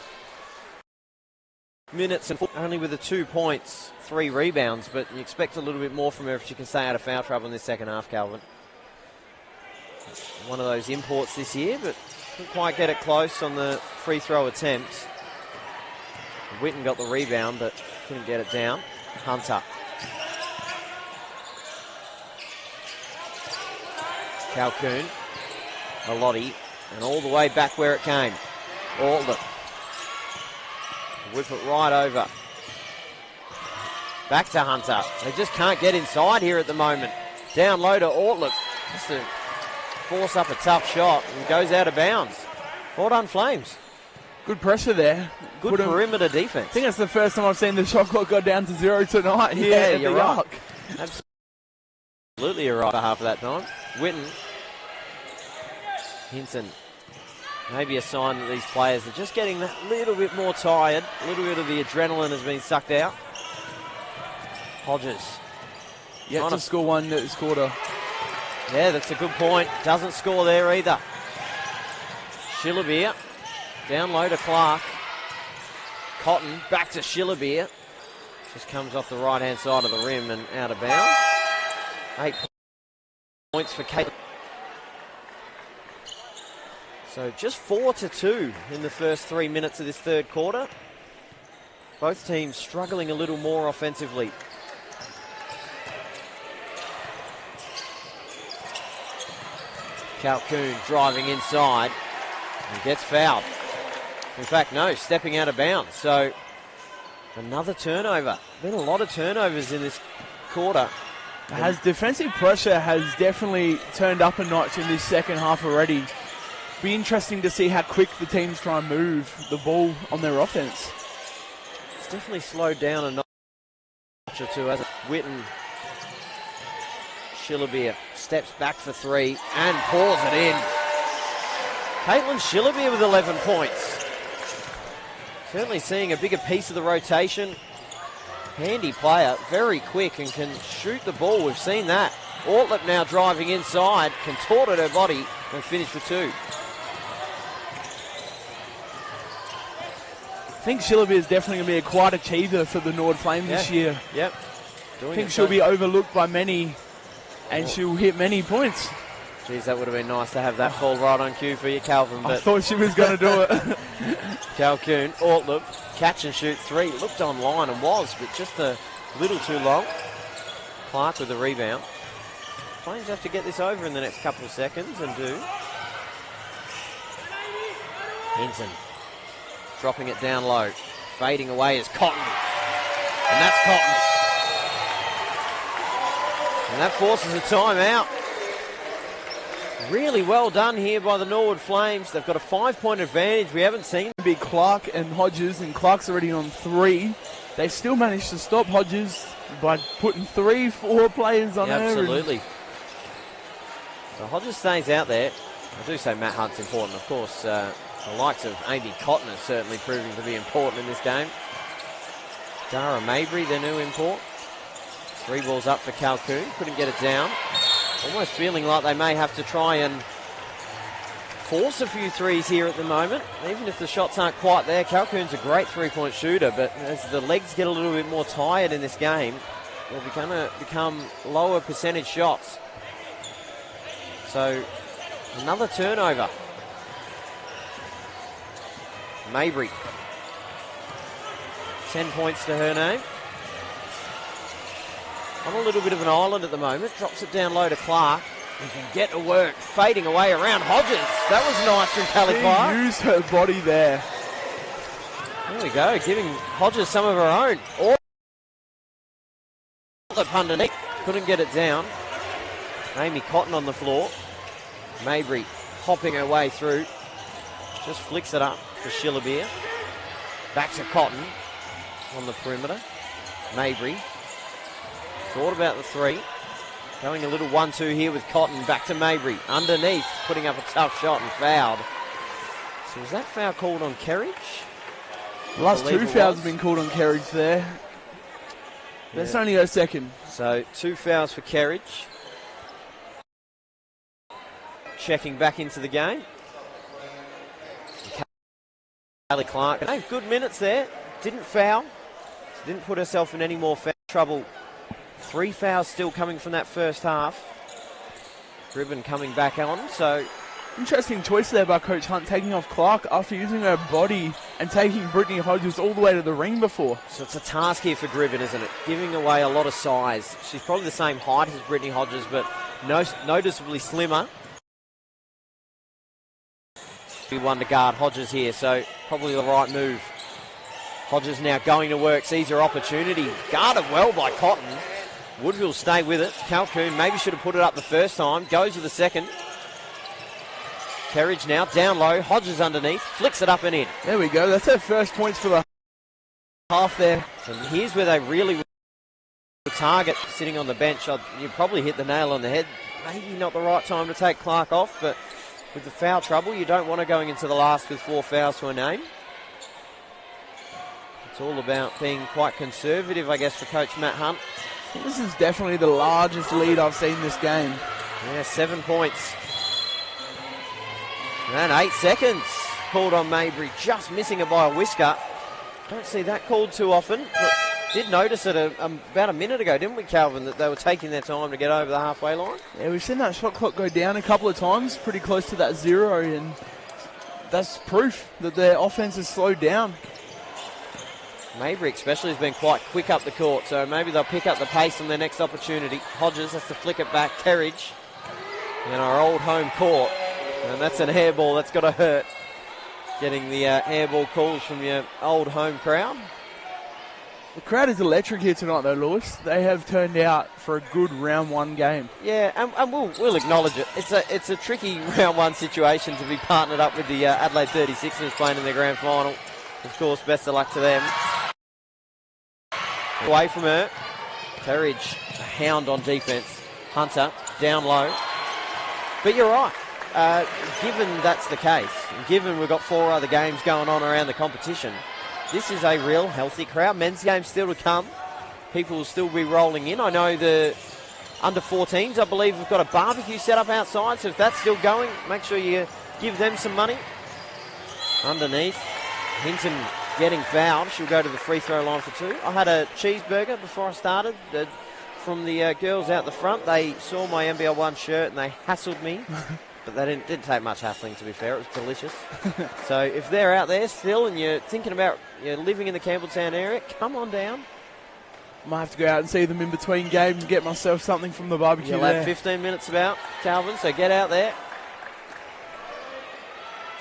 minutes and only with the 2 points, 3 rebounds, but you expect a little bit more from her if she can stay out of foul trouble in this second half, Calvin. One of those imports this year, but couldn't quite get it close on the free throw attempt. Witten got the rebound, but couldn't get it down. Hunter. Calhoun. Alotti. And all the way back where it came. Alden. Whip it right over. Back to Hunter. They just can't get inside here at the moment. Down low to Ortlick. Just to force up a tough shot and goes out of bounds. Well done, Flames. Good pressure there. Good perimeter defense. I think that's the first time I've seen the shot clock go down to 0 tonight. Yeah, you're right. Absolutely you're right for half of that time. Witten. Hinton. Maybe a sign that these players are just getting that little bit more tired. A little bit of the adrenaline has been sucked out. Hodges. Yet to score one this quarter. Yeah, that's a good point. Doesn't score there either. Schillerbeer. Down low to Clark. Cotton back to Schillerbeer. Just comes off the right-hand side of the rim and out of bounds. 8 points for Caitlin. So just 4-2 in the first 3 minutes of this third quarter. Both teams struggling a little more offensively. Calhoun driving inside and gets fouled. In fact, no, stepping out of bounds. So another turnover. Been a lot of turnovers in this quarter. Defensive pressure has definitely turned up a notch in this second half already. Be interesting to see how quick the teams try and move the ball on their offense. It's definitely slowed down a notch or two, hasn't it? Witten. Schillerbeer steps back for three and pours it in. Caitlin Schillerbeer with 11 points. Certainly seeing a bigger piece of the rotation. Handy player, very quick and can shoot the ball. We've seen that. Ortlick now driving inside, contorted her body and finished for two. I think Schillerbeer is definitely going to be a quiet achiever for the Norwood Flames this year. Yep. I think she'll be overlooked by many and she'll hit many points. Geez, that would have been nice to have that fall right on cue for you, Calvin. But I thought she was going to do it. Calhoun, Ortlick, catch and shoot three. Looked online and was, but just a little too long. Clark with the rebound. Flames have to get this over in the next couple of seconds and do. Hinton dropping it down low. Fading away is Cotton. And that's Cotton. And that forces a timeout. Really well done here by the Norwood Flames. They've got a 5-point advantage. We haven't seen it. Big Clark and Hodges, and Clark's already on three. They still managed to stop Hodges by putting 3-4 players on her. Absolutely. So Hodges stays out there. I do say Matt Hunt's important, of course. The likes of Amy Cotton is certainly proving to be important in this game. Dara Mabry, their new import. 3 balls up for Calhoun. Couldn't get it down. Almost feeling like they may have to try and force a few threes here at the moment. Even if the shots aren't quite there, Calhoun's a great three-point shooter, but as the legs get a little bit more tired in this game, they're going to become lower percentage shots. So, another turnover. Mabry. 10 points to her name. On a little bit of an island at the moment. Drops it down low to Clark. And can get to work. Fading away around Hodges. That was nice from Callie Clark. She used her body there. There we go. Giving Hodges some of her own. Or up underneath. Couldn't get it down. Amy Cotton on the floor. Mabry hopping her way through. Just flicks it up for Schillerbeer. Back to Cotton on the perimeter. Mabry. Thought about the three. Going a little 1-2 here with Cotton. Back to Mabry. Underneath. Putting up a tough shot and fouled. So was that foul called on Kerridge? The last 2 fouls have been called on Kerridge there. That's only her second. So 2 fouls for Kerridge. Checking back into the game. Callie Clark. Good minutes there. Didn't foul. Didn't put herself in any more foul trouble. 3 fouls still coming from that first half. Gribben coming back on, so... Interesting choice there by Coach Hunt, taking off Clark after using her body and taking Brittany Hodges all the way to the ring before. So it's a task here for Gribben, isn't it? Giving away a lot of size. She's probably the same height as Brittany Hodges, but noticeably slimmer. Be one to guard Hodges here, so probably the right move. Hodges now going to work, sees her opportunity. Guarded well by Cotton. Woodville stay with it. Calhoun maybe should have put it up the first time. Goes with the second. Kerridge now down low. Hodges underneath. Flicks it up and in. There we go. That's her first points for the half there. And here's where they really target sitting on the bench. You probably hit the nail on the head. Maybe not the right time to take Clark off, but with the foul trouble, you don't want her going into the last with 4 fouls to her name. It's all about being quite conservative, I guess, for Coach Matt Hunt. This is definitely the largest lead I've seen this game. Yeah, 7 points. And 8 seconds called on Mabry, just missing it by a whisker. Don't see that called too often, but did notice it about a minute ago, didn't we, Calvin, that they were taking their time to get over the halfway line? Yeah, we've seen that shot clock go down a couple of times, pretty close to that 0, and that's proof that their offense has slowed down. Mabry especially has been quite quick up the court, so maybe they'll pick up the pace on their next opportunity. Hodges has to flick it back. Kerridge in our old home court, and that's an airball. That's got to hurt, getting the airball calls from your old home crowd. The crowd is electric here tonight, though, Lewis. They have turned out for a good round 1 game. Yeah, and we'll acknowledge it. It's a tricky round 1 situation to be partnered up with the Adelaide 36ers playing in their grand final. Of course, best of luck to them. Away from her. Kerridge, a hound on defence. Hunter, down low. But you're right. Given that's the case, and given we've got 4 other games going on around the competition, this is a real healthy crowd. Men's games still to come. People will still be rolling in. I know the under 14s, I believe, have got a barbecue set up outside, so if that's still going, make sure you give them some money. Underneath, Hinton getting fouled. She'll go to the free throw line for 2. I had a cheeseburger before I started from the girls out the front. They saw my NBL 1 shirt and they hassled me. But they didn't take much hassling, to be fair. It was delicious. So if they're out there still and you're thinking about living in the Campbelltown area, come on down. Might have to go out and see them in between games and get myself something from the barbecue. You'll have 15 minutes about, Calvin, so get out there.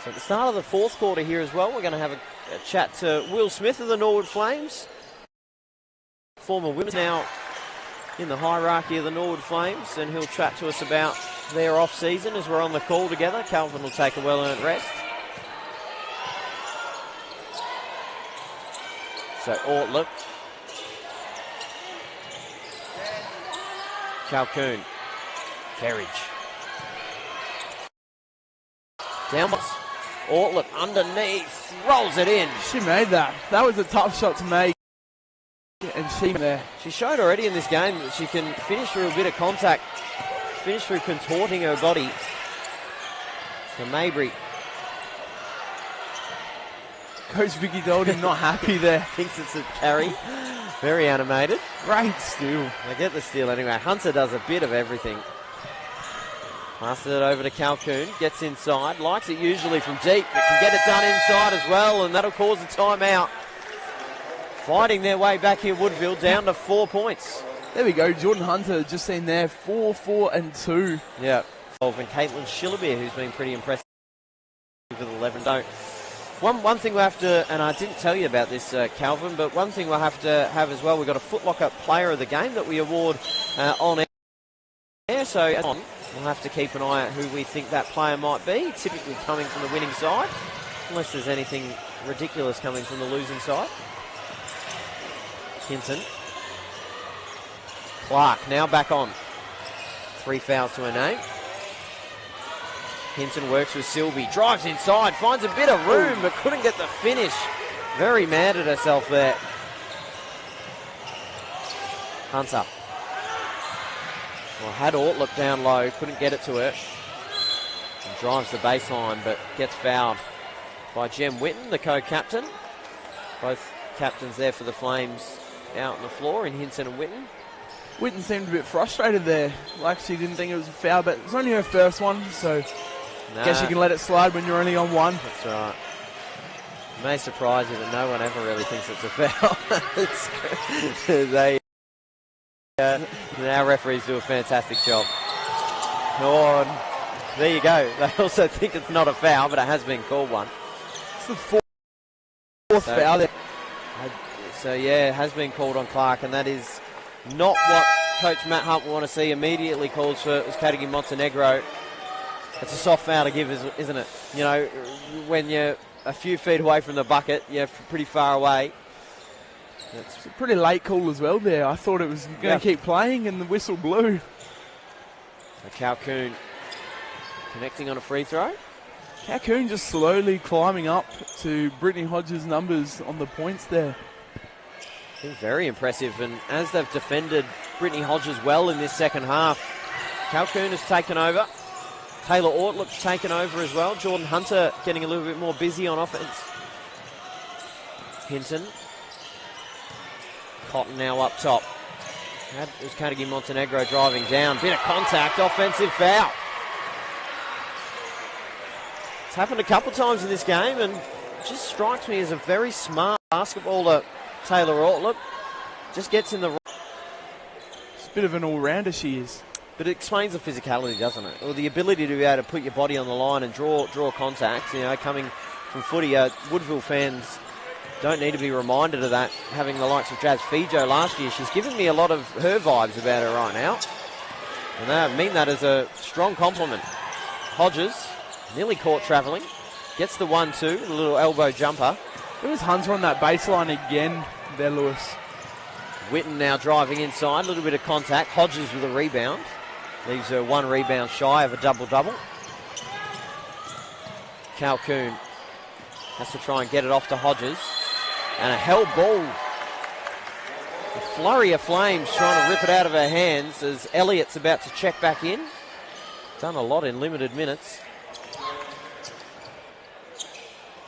So at the start of the 4th quarter here as well, we're going to have a chat to Will Smith of the Norwood Flames. Former women now in the hierarchy of the Norwood Flames, and he'll chat to us about their off-season as we're on the call together. Calvin will take a well-earned rest. So Ortlick. Calhoun. Kerridge. Down. Ortlick underneath. Rolls it in. She made that. That was a tough shot to make. And she showed already in this game that she can finish through a bit of contact, finish through contorting her body. So Mabry. Coach Vicky Dolden not happy there. Thinks it's a carry. Very animated. Great steal. They get the steal anyway. Hunter does a bit of everything. Passes it over to Calhoun. Gets inside. Likes it usually from deep, but can get it done inside as well, and that'll cause a timeout. Fighting their way back here, Woodville, down to 4 points. There we go. Jordan Hunter just seen there, 4, 4, and 2. Yeah. And Caitlin Schillerbeer, who's been pretty impressive with 11. So one thing we have to, and I didn't tell you about this, Calvin, but one thing we'll have to have as well, we've got a Foot Locker Player of the Game that we award on air. So we'll have to keep an eye out who we think that player might be, typically coming from the winning side, unless there's anything ridiculous coming from the losing side. Hinton. Clark now back on. 3 fouls to her name. Hinton works with Sylvie. Drives inside. Finds a bit of room but couldn't get the finish. Very mad at herself there. Hunter. Well, had Ortlick down low. Couldn't get it to her. And drives the baseline but gets fouled by Jem Whitten, the co-captain. Both captains there for the Flames out on the floor in Hinton and Whitten. Whitten seemed a bit frustrated there, like she didn't think it was a foul, but it's only her first one, so guess you can let it slide when you're only on 1. That's right. It may surprise you that no one ever really thinks it's a foul. Our referees do a fantastic job. Oh, there you go. They also think it's not a foul, but it has been called one. It's the fourth foul there. So, yeah, it has been called on Clark, and that is not what Coach Matt Hunt will want to see. Immediately calls for Euskadi Montenegro. It's a soft foul to give, isn't it? You know, when you're a few feet away from the bucket, you're pretty far away. It's a pretty late call as well there. I thought it was going to keep playing, and the whistle blew. So Calhoun connecting on a free throw. Calhoun just slowly climbing up to Brittany Hodges' numbers on the points there. Been very impressive, and as they've defended Brittany Hodges well in this second half, Calhoun has taken over. Taylor Ortlup's taken over as well. Jordan Hunter getting a little bit more busy on offense. Hinton. Cotton now up top. That was Carnegie Montenegro driving down. Bit of contact, offensive foul. It's happened a couple times in this game, and it just strikes me as a very smart basketballer, Taylor Ortlup. Just gets in the... It's a bit of an all-rounder she is. But it explains the physicality, doesn't it? Or the ability to be able to put your body on the line and draw contact. You know, coming from footy, Woodville fans don't need to be reminded of that. Having the likes of Jazz Fijo last year, she's given me a lot of her vibes about her right now. And I mean that as a strong compliment. Hodges, nearly caught travelling, gets the 1-2, the little elbow jumper. It was Hunter on that baseline again there, Lewis. Witten now driving inside, a little bit of contact. Hodges with a rebound. Leaves her one rebound shy of a double-double. Calhoun has to try and get it off to Hodges. And a held ball. A flurry of flames trying to rip it out of her hands as Elliott's about to check back in. Done a lot in limited minutes.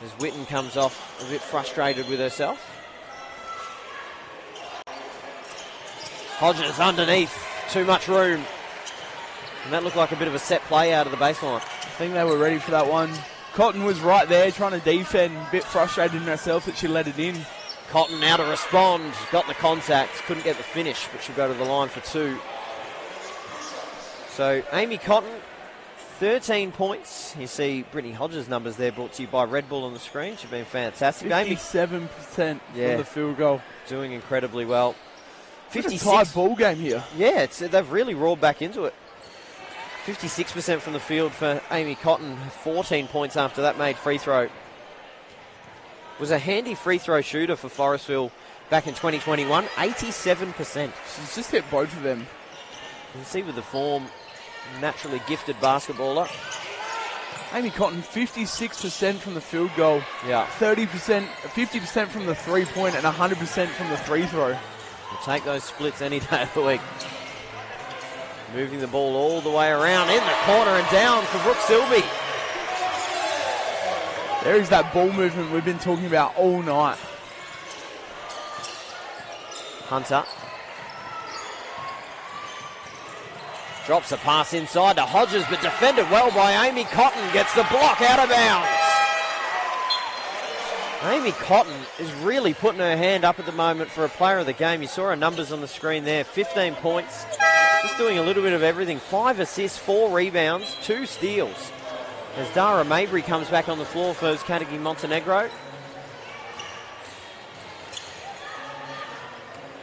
As Witten comes off a bit frustrated with herself. Hodges underneath. Too much room. And that looked like a bit of a set play out of the baseline. I think they were ready for that one. Cotton was right there trying to defend, a bit frustrated in herself that she let it in. Cotton now to respond. Got the contact, couldn't get the finish, but she'll go to the line for 2. So Amy Cotton, 13 points. You see Brittany Hodges' numbers there brought to you by Red Bull on the screen. She's been fantastic. 57% from the field goal. Doing incredibly well. 56. It's a tight ball game here. Yeah, they've really roared back into it. 56% from the field for Amy Cotton, 14 points after that made free throw. Was a handy free throw shooter for Forestville back in 2021, 87%. She's just hit both of them. You can see with the form, naturally gifted basketballer. Amy Cotton, 56% from the field goal. Yeah. 50% from the three-point and 100% from the free throw. We'll take those splits any day of the week. Moving the ball all the way around in the corner and down for Brooke Silby. There is that ball movement we've been talking about all night. Hunter. Drops a pass inside to Hodges, but defended well by Amy Cotton. Gets the block out of bounds. Amy Cotton is really putting her hand up at the moment for a player of the game. You saw her numbers on the screen there. 15 points. Just doing a little bit of everything. 5 assists, 4 rebounds, 2 steals. As Dara Mabry comes back on the floor for Euskadi Montenegro.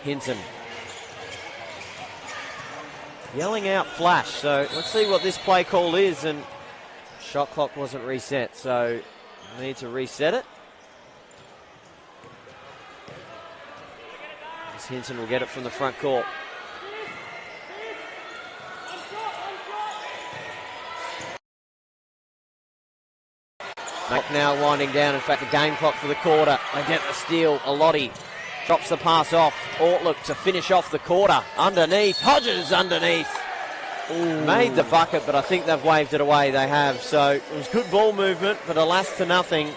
Hinton. Yelling out flash. So let's see what this play call is. And shot clock wasn't reset, so need to reset it. As Hinton will get it from the front court. Now winding down, in fact, the game clock for the quarter. They get the steal. Alotti drops the pass off. Ortlup to finish off the quarter. Underneath. Hodges underneath. Ooh. Made the bucket, but I think they've waved it away. They have. So it was good ball movement, but alas to nothing.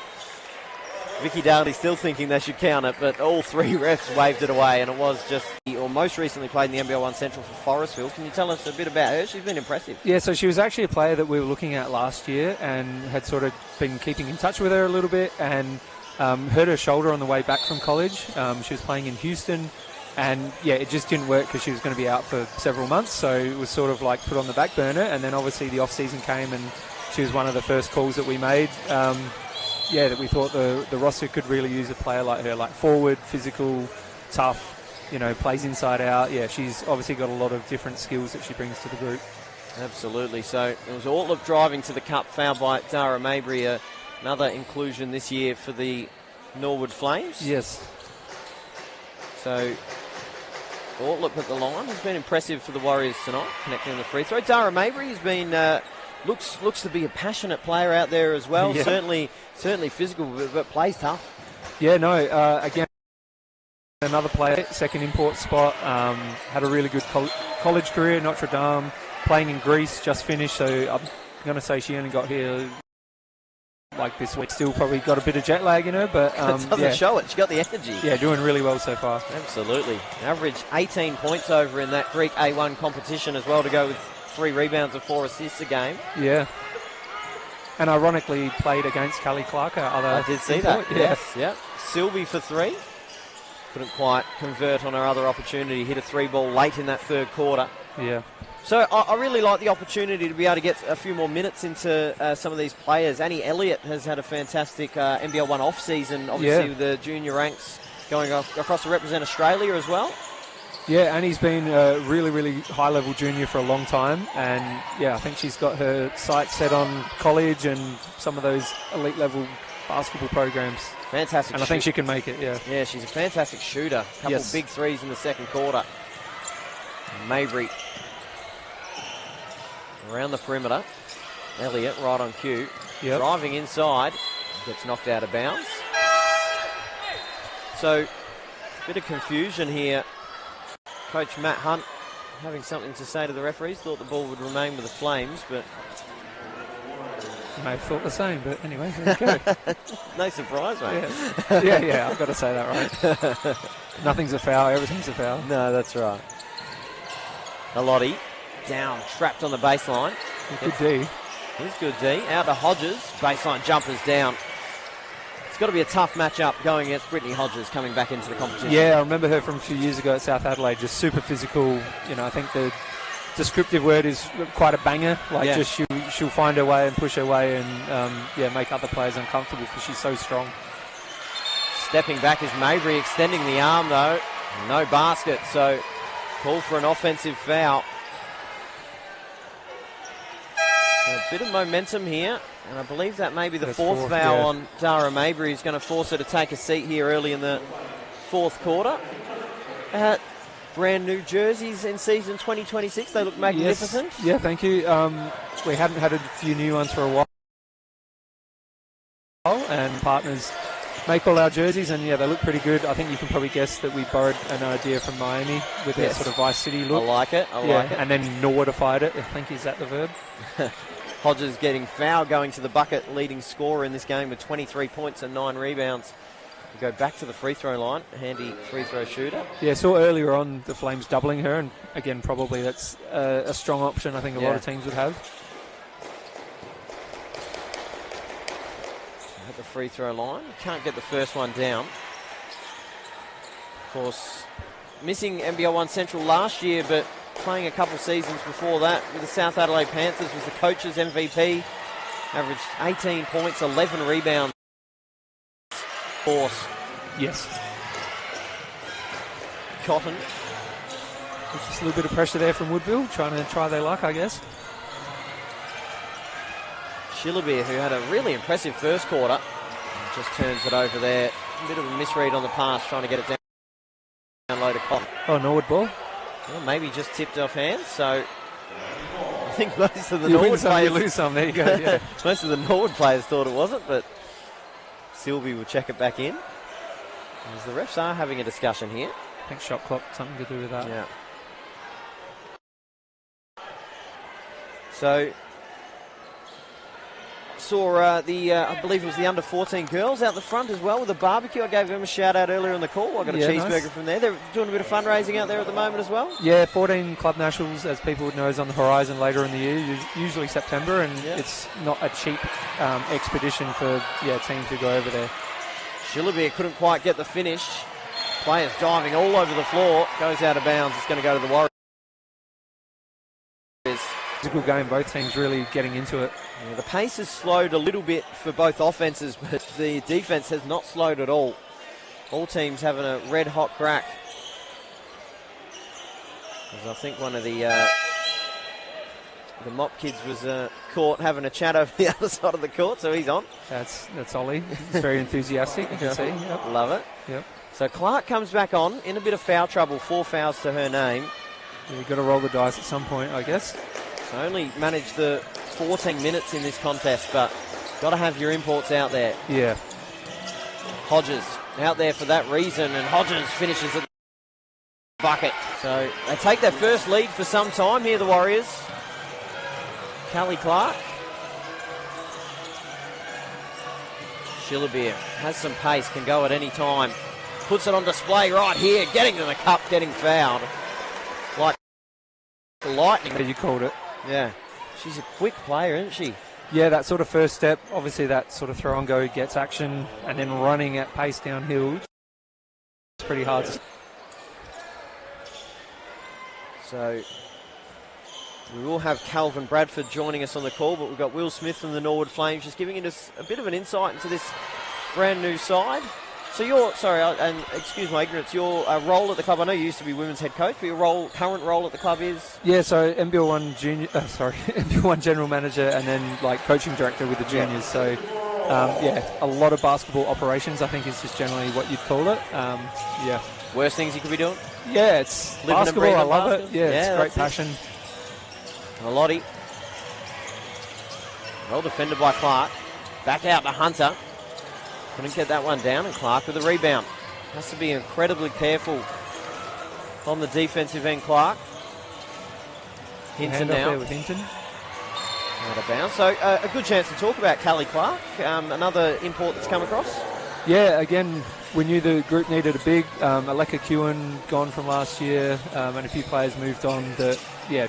Vicky Daly still thinking they should count it, but all 3 refs waved it away, and it was just, or most recently played in the NBL 1 Central for Forestville. Can you tell us a bit about her? She's been impressive. Yeah, so she was actually a player that we were looking at last year and had sort of been keeping in touch with her a little bit and hurt her shoulder on the way back from college. She was playing in Houston, and yeah, it just didn't work because she was going to be out for several months, so it was sort of like put on the back burner, and then obviously the off-season came and she was one of the first calls that we made. that we thought the roster could really use a player like her, like forward, physical, tough, plays inside out. Yeah, she's obviously got a lot of different skills that she brings to the group. Absolutely. So it was Ortliff driving to the cup, fouled by Dara Mabry, another inclusion this year for the Norwood Flames. Yes. So Ortliff at the line has been impressive for the Warriors tonight, connecting on the free throw. Dara Mabry has been looks to be a passionate player out there as well. Yeah. Certainly physical, but plays tough. Yeah, no. Again, another player, second import spot. Had a really good college career at Notre Dame. Playing in Greece, just finished. So I'm going to say she only got here like this week. Still probably got a bit of jet lag in her, but it doesn't show it. She got the energy. Yeah, doing really well so far. Absolutely. Averaged 18 points over in that Greek A1 competition as well, to go with 3 rebounds and 4 assists a game. Yeah. And ironically played against Callie Clark, our other. I did see import. that. Yes. Yeah. Sylvie for 3. Couldn't quite convert on her other opportunity. Hit a 3-ball late in that third quarter. Yeah. So I really like the opportunity to be able to get a few more minutes into some of these players. Annie Elliott has had a fantastic NBL 1 off-season, obviously, with the junior ranks going across to represent Australia as well. Yeah, Annie's been a really, really high-level junior for a long time. And, yeah, I think she's got her sights set on college and some of those elite-level basketball programs. Fantastic. And I think she can make it, yeah. Yeah, she's a fantastic shooter. A couple big threes in the second quarter. Mabry around the perimeter. Elliott right on cue. Yep. Driving inside. Gets knocked out of bounds. So, a bit of confusion here. Coach Matt Hunt having something to say to the referees. Thought the ball would remain with the Flames, but... You may have thought the same, but anyway, there you go. No surprise, mate. Yeah, I've got to say that right. Nothing's a foul, everything's a foul. No, that's right. Alotti down, trapped on the baseline. Good D. He's good D. Out to Hodges. Baseline jumpers down. It's got to be a tough matchup going against Brittany Hodges coming back into the competition. Yeah, I remember her from a few years ago at South Adelaide, just super physical. I think the descriptive word is quite a banger. Just she'll find her way and push her way and make other players uncomfortable because she's so strong. Stepping back is Mabry, extending the arm though. No basket, so call for an offensive foul. So a bit of momentum here, and I believe that may be the fourth foul on Dara Mabry, who's going to force her to take a seat here early in the fourth quarter. Brand new jerseys in season 2026. They look magnificent. Yes. Yeah, thank you. We hadn't had a few new ones for a while, and partners make all our jerseys, and they look pretty good. I think you can probably guess that we borrowed an idea from Miami with their sort of Vice City look. I like it. I like it. And then Norwoodified it. I think is that the verb? Hodges getting fouled, going to the bucket, leading scorer in this game with 23 points and 9 rebounds. We go back to the free throw line. Handy free throw shooter. Yeah, saw earlier on the Flames doubling her, and again, probably that's a strong option I think a lot of teams would have. At the free throw line. Can't get the first one down. Of course, missing NBL 1 Central last year, but playing a couple seasons before that with the South Adelaide Panthers, was the coach's MVP. Averaged 18 points, 11 rebounds. Force. Yes. Cotton. Just a little bit of pressure there from Woodville, trying to try their luck, I guess. Shillabeer, who had a really impressive first quarter, just turns it over there. A bit of a misread on the pass, trying to get it down low to Cotton. Oh, Norwood ball. Well, maybe just tipped off hands, so I think most of the you Norwood win some, players... you lose some, there you go, yeah. Most of the Norwood players thought it wasn't, but Sylvie will check it back in. As the refs are having a discussion here. I think shot clock, something to do with that. Yeah. So, saw I believe it was the under 14 girls out the front as well with a barbecue. I gave them a shout out earlier in the call. I got a cheeseburger from there. They're doing a bit of fundraising out there at the moment as well. Yeah, 14 club nationals, as people would know, is on the horizon later in the year, usually September, and it's not a cheap expedition for teams who go over there. Shillabeer couldn't quite get the finish. Players diving all over the floor. Goes out of bounds. It's going to go to the Warriors. Physical game, both teams really getting into it. Yeah, the pace has slowed a little bit for both offenses, but the defense has not slowed at all. All teams having a red-hot crack. As I think one of the mop kids was caught having a chat over the other side of the court, so he's on. That's Ollie. He's very enthusiastic, you can see. Yep. Love it. Yep. So Clark comes back on in a bit of foul trouble, 4 fouls to her name. Yeah, you've got to roll the dice at some point, I guess. So only managed the 14 minutes in this contest, but got to have your imports out there. Yeah. Hodges out there for that reason, and Hodges finishes at the bucket. So they take their first lead for some time here, the Warriors. Callie Clark. Shillabeer has some pace, can go at any time. Puts it on display right here, getting to the cup, getting fouled. Like lightning. Yeah, you called it. Yeah. She's a quick player, isn't she? Yeah, that sort of first step, obviously that sort of throw and go gets action, and then running at pace downhill. It's pretty hard to... So we will have Calvin Bradford joining us on the call, but we've got Will Smith from the Norwood Flames just giving us a bit of an insight into this brand new side. So your, sorry, and excuse my ignorance, your role at the club, I know you used to be women's head coach, but your current role at the club is? Yeah, so NBL1 junior, NBL1 general manager, and then like coaching director with the juniors. Yeah. So a lot of basketball operations, I think is just generally what you'd call it. Yeah. Worst things you could be doing? Yeah, it's living basketball, I love it. Yeah, it's great passion. A Lottie. Well defended by Clark. Back out to Hunter. Couldn't get that one down, and Clark with a rebound. Has to be incredibly careful on the defensive end, Clark. Hinton now. There with Hinton. Out of bounds. So a good chance to talk about Callie Clark, another import that's come across. Yeah, again, we knew the group needed a big. Aleka Kewen gone from last year, and a few players moved on. That,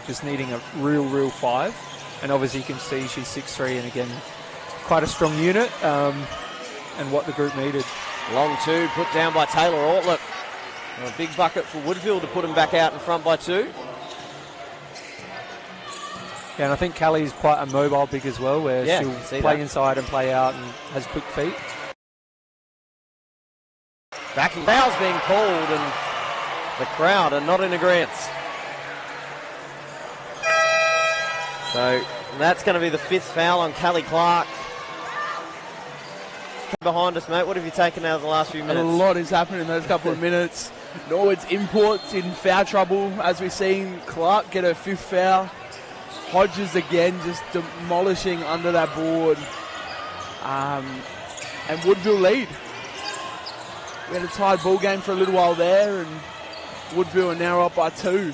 just needing a real 5. And obviously you can see she's 6'3", and again, quite a strong unit. And what the group needed. Long 2 put down by Taylor Ortlip. A big bucket for Woodville to put him back out in front by 2. Yeah, and I think Callie's quite a mobile big as well, where she'll play inside and play out and has quick feet. Backing foul's being called, and the crowd are not in agreement. So that's going to be the 5th foul on Callie Clark. Behind us, mate. What have you taken out of the last few minutes? A lot has happened in those couple of minutes. Norwood's imports in foul trouble, as we've seen Clark get her 5th foul. Hodges again just demolishing under that board. And Woodville lead. We had a tied ball game for a little while there, and Woodville are now up by 2.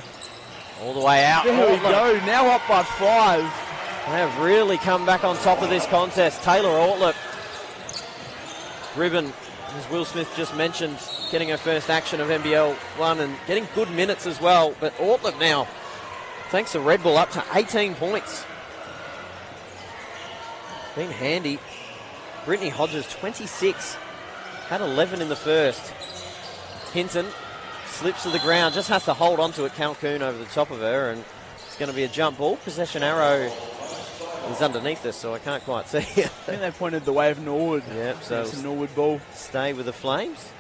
All the way out. There we go. Now up by 5. They have really come back on top of this contest. Taylor Ortlip. Ribbon, as Will Smith just mentioned, getting her first action of NBL 1 and getting good minutes as well. But Ortlip now, thanks to Red Bull, up to 18 points. Being handy. Brittany Hodges, 26. Had 11 in the first. Hinton slips to the ground, just has to hold on to it. Calhoun over the top of her, and it's going to be a jump ball. Possession arrow is underneath us, so I can't quite see it. I think they pointed the way of Norwood. Yep, so it's a Norwood ball. Stay with the Flames.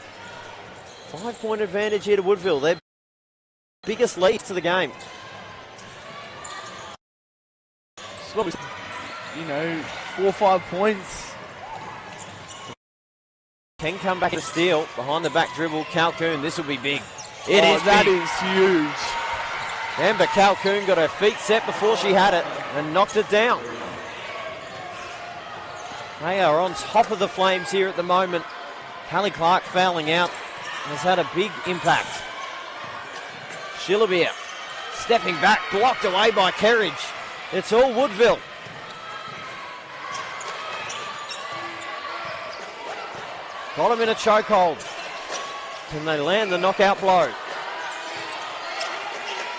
5-point advantage here to Woodville. Their biggest lead to the game. 4 or 5 points. Can come back to steal. Behind the back dribble, Calhoun. This will be big. That is huge. Amber Calhoun got her feet set before she had it and knocked it down. They are on top of the Flames here at the moment. Callie Clark fouling out has had a big impact. Shillabeer stepping back, blocked away by Kerridge. It's all Woodville. Got him in a chokehold. Can they land the knockout blow?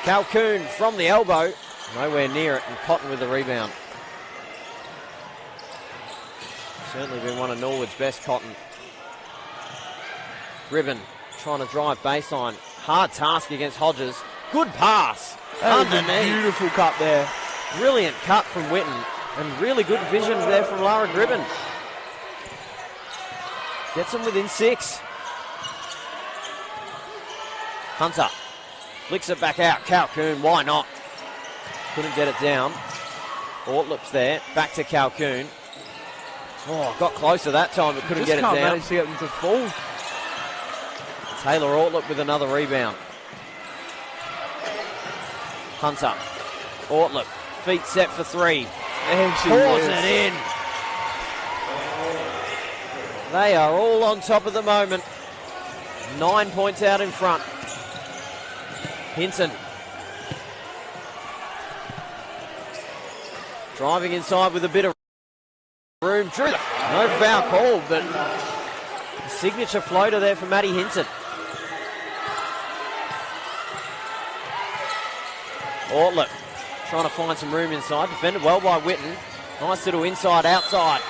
Calhoun from the elbow. Nowhere near it, and Cotton with the rebound. Certainly been one of Norwood's best, Cotton. Ribbon trying to drive baseline. Hard task against Hodges. Good pass. That was a beautiful cut there. Brilliant cut from Witten, and really good vision there from Lara Gribben. Gets them within 6. Hunter flicks it back out. Calhoun, why not? Couldn't get it down. Ortlup's there. Back to Calhoun. Oh, got closer that time, but couldn't get it down. Just can't manage to get them to fall. Taylor Ortlup with another rebound. Hunter. Ortlup. Feet set for 3. And she Pours is. it in. They are all on top at the moment. 9 points out in front. Hinton. Driving inside with a bit of room. Drew. No foul called, but a signature floater there for Maddie Hinton. Ortlup trying to find some room inside. Defended well by Witten. Nice little inside-outside.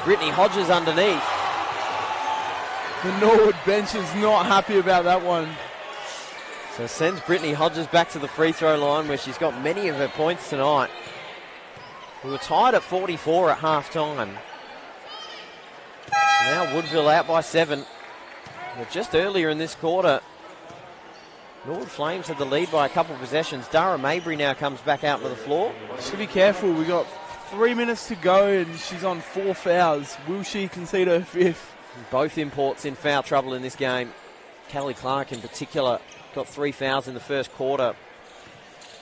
Brittany Hodges underneath. The Norwood bench is not happy about that one. So sends Brittany Hodges back to the free throw line where she's got many of her points tonight. We were tied at 44 at half time. Now Woodville out by 7. But just earlier in this quarter, Norwood Flames had the lead by a couple of possessions. Dara Mabry now comes back out to the floor. Should be careful. We got 3 minutes to go and she's on 4 fouls. Will she concede her 5th? Both imports in foul trouble in this game. Kelly Clark in particular got 3 fouls in the first quarter.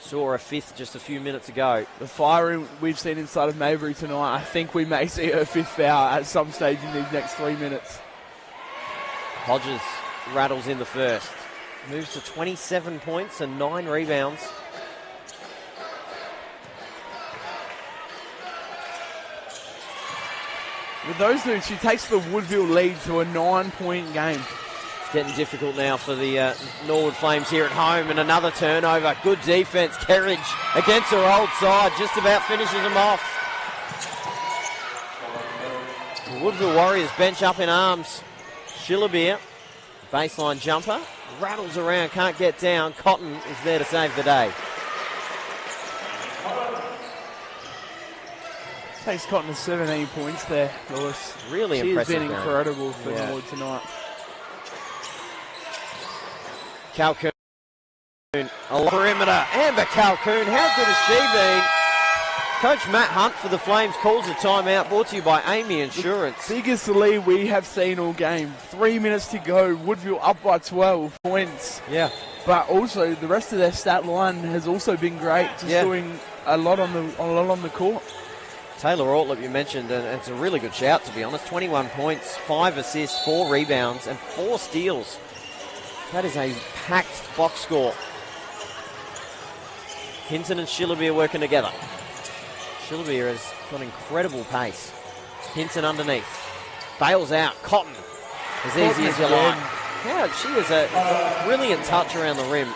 Saw a 5th just a few minutes ago. The firing we've seen inside of Mabry tonight, I think we may see her 5th foul at some stage in these next 3 minutes. Hodges rattles in the first. Moves to 27 points and 9 rebounds. With those two, she takes the Woodville lead to a 9-point game. It's getting difficult now for the Norwood Flames here at home, and another turnover. Good defense. Kerridge against her old side, just about finishes them off. The Woodville Warriors bench up in arms. Schillerbeer, baseline jumper, rattles around, can't get down. Cotton is there to save the day. Takes Cotton to 17 points there, Lewis. Really She impressive. She's been game. incredible for Yeah. Norwood tonight. Calhoun, a perimeter. Amber Calhoun, how good has she been? Coach Matt Hunt for the Flames calls a timeout, brought to you by Amy Insurance. Biggest lead we have seen all game. 3 minutes to go. Woodville up by 12 points. Yeah. But also the rest of their stat line has also been great, just doing a lot on the court. Taylor Ortlup, you mentioned, and it's a really good shout, to be honest. 21 points, 5 assists, 4 rebounds, and 4 steals. That is a packed box score. Hinton and Schillerbeer working together. Schillerbeer has got incredible pace. Hinton underneath. Bails out. Cotton. As easy as you like. Yeah, she is a brilliant touch around the rim.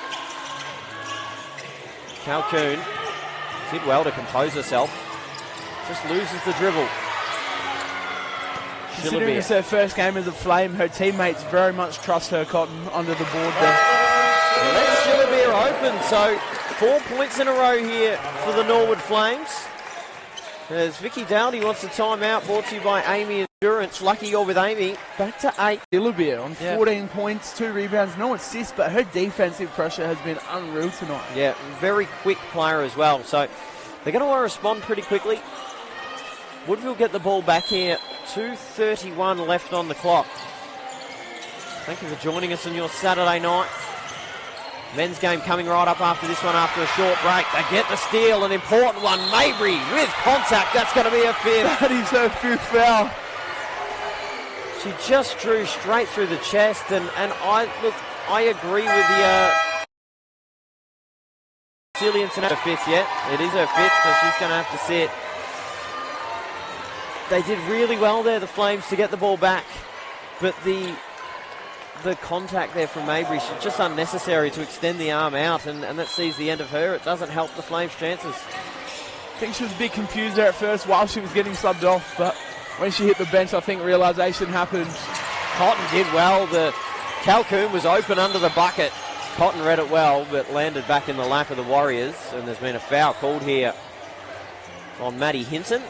Calhoun did well to compose herself. Just loses the dribble. Considering it's her first game as a Flame, her teammates very much trust her, Cotton, under the board there. Let's Schillerbeer open. So 4 points in a row here for the Norwood Flames. As Vicky Dowdy wants a timeout, brought to you by Amy Insurance. Lucky you're with Amy. Back to 8. Schillerbeer on 14 points, 2 rebounds, no assists, but her defensive pressure has been unreal tonight. Yeah, very quick player as well. So they're going to want to respond pretty quickly. Woodville get the ball back here. 2:31 left on the clock. Thank you for joining us on your Saturday night. Men's game coming right up after this one after a short break. They get the steal, an important one. Mabry with contact. That's going to be a 5th. That is her 5th foul. She just drew straight through the chest, and I agree with the Cillian to have a 5th yet. It is her 5th, so she's going to have to sit. They did really well there, the Flames, to get the ball back, but the contact there from Mabry is just unnecessary to extend the arm out, and that sees the end of her. It doesn't help the Flames' chances. I think she was a bit confused there at first while she was getting subbed off, but when she hit the bench, I think realisation happened. Cotton did well. The Calhoun was open under the bucket. Cotton read it well, but landed back in the lap of the Warriors, and there's been a foul called here on Maddie Hinton.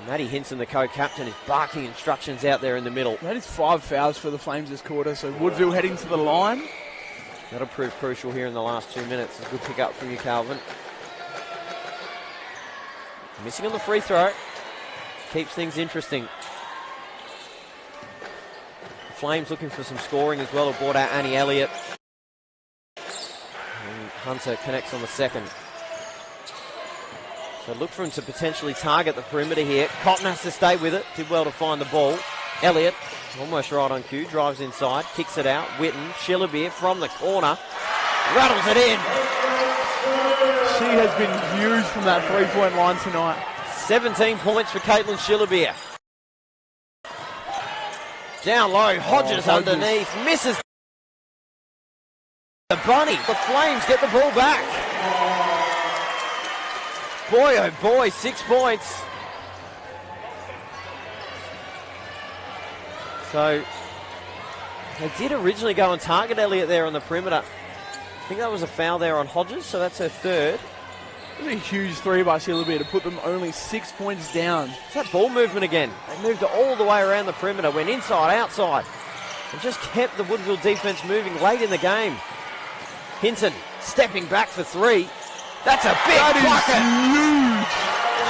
Maddie Hinton, the co-captain, is barking instructions out there in the middle. That is 5 fouls for the Flames this quarter, so Woodville heading to the line. That'll prove crucial here in the last 2 minutes. A good pick up from you, Calvin. Missing on the free throw. Keeps things interesting. Flames looking for some scoring as well. Have brought out Annie Elliott. And Hunter connects on the second. So look for him to potentially target the perimeter here. Cotton has to stay with it. Did well to find the ball. Elliott, almost right on cue, drives inside, kicks it out. Witten, Schillerbeer from the corner, rattles it in. She has been huge from that three-point line tonight. 17 points for Caitlin Schillerbeer. Down low, Hodges underneath, misses the bunny. The Flames get the ball back. Boy, oh boy, 6 points. So, they did originally go and target Elliott there on the perimeter. I think that was a foul there on Hodges, so that's her third. It was a huge three by Schillerbeer to put them only 6 points down. It's that ball movement again. They moved it all the way around the perimeter, went inside, outside, and just kept the Woodville defense moving late in the game. Hinton stepping back for three. That's a big bucket. Huge.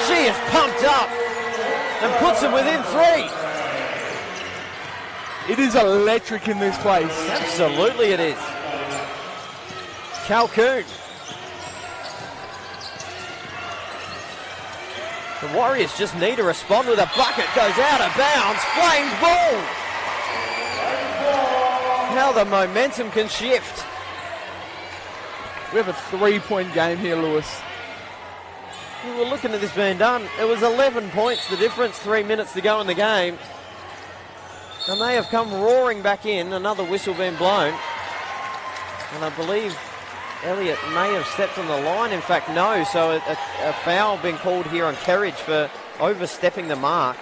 She is pumped up and puts them within three. It is electric in this place. Absolutely it is. Calhoun. The Warriors just need to respond with a bucket. Goes out of bounds. Flames ball. How the momentum can shift. We have a 3-point game here, Lewis. We were looking at this being done. It was 11 points, the difference, 3 minutes to go in the game. And they have come roaring back in. Another whistle being blown. And I believe Elliott may have stepped on the line. In fact, no. So a foul being called here on Kerridge for overstepping the mark.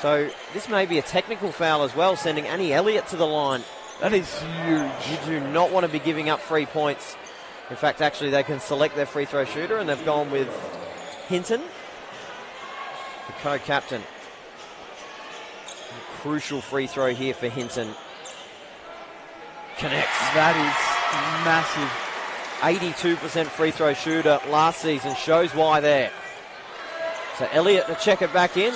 So this may be a technical foul as well, sending Annie Elliott to the line. That is huge. You do not want to be giving up 3 points. In fact, actually, they can select their free throw shooter, and they've gone with Hinton, the co-captain. Crucial free throw here for Hinton. Connects. That is massive. 82% free throw shooter last season. Shows why there. So Elliott to check it back in,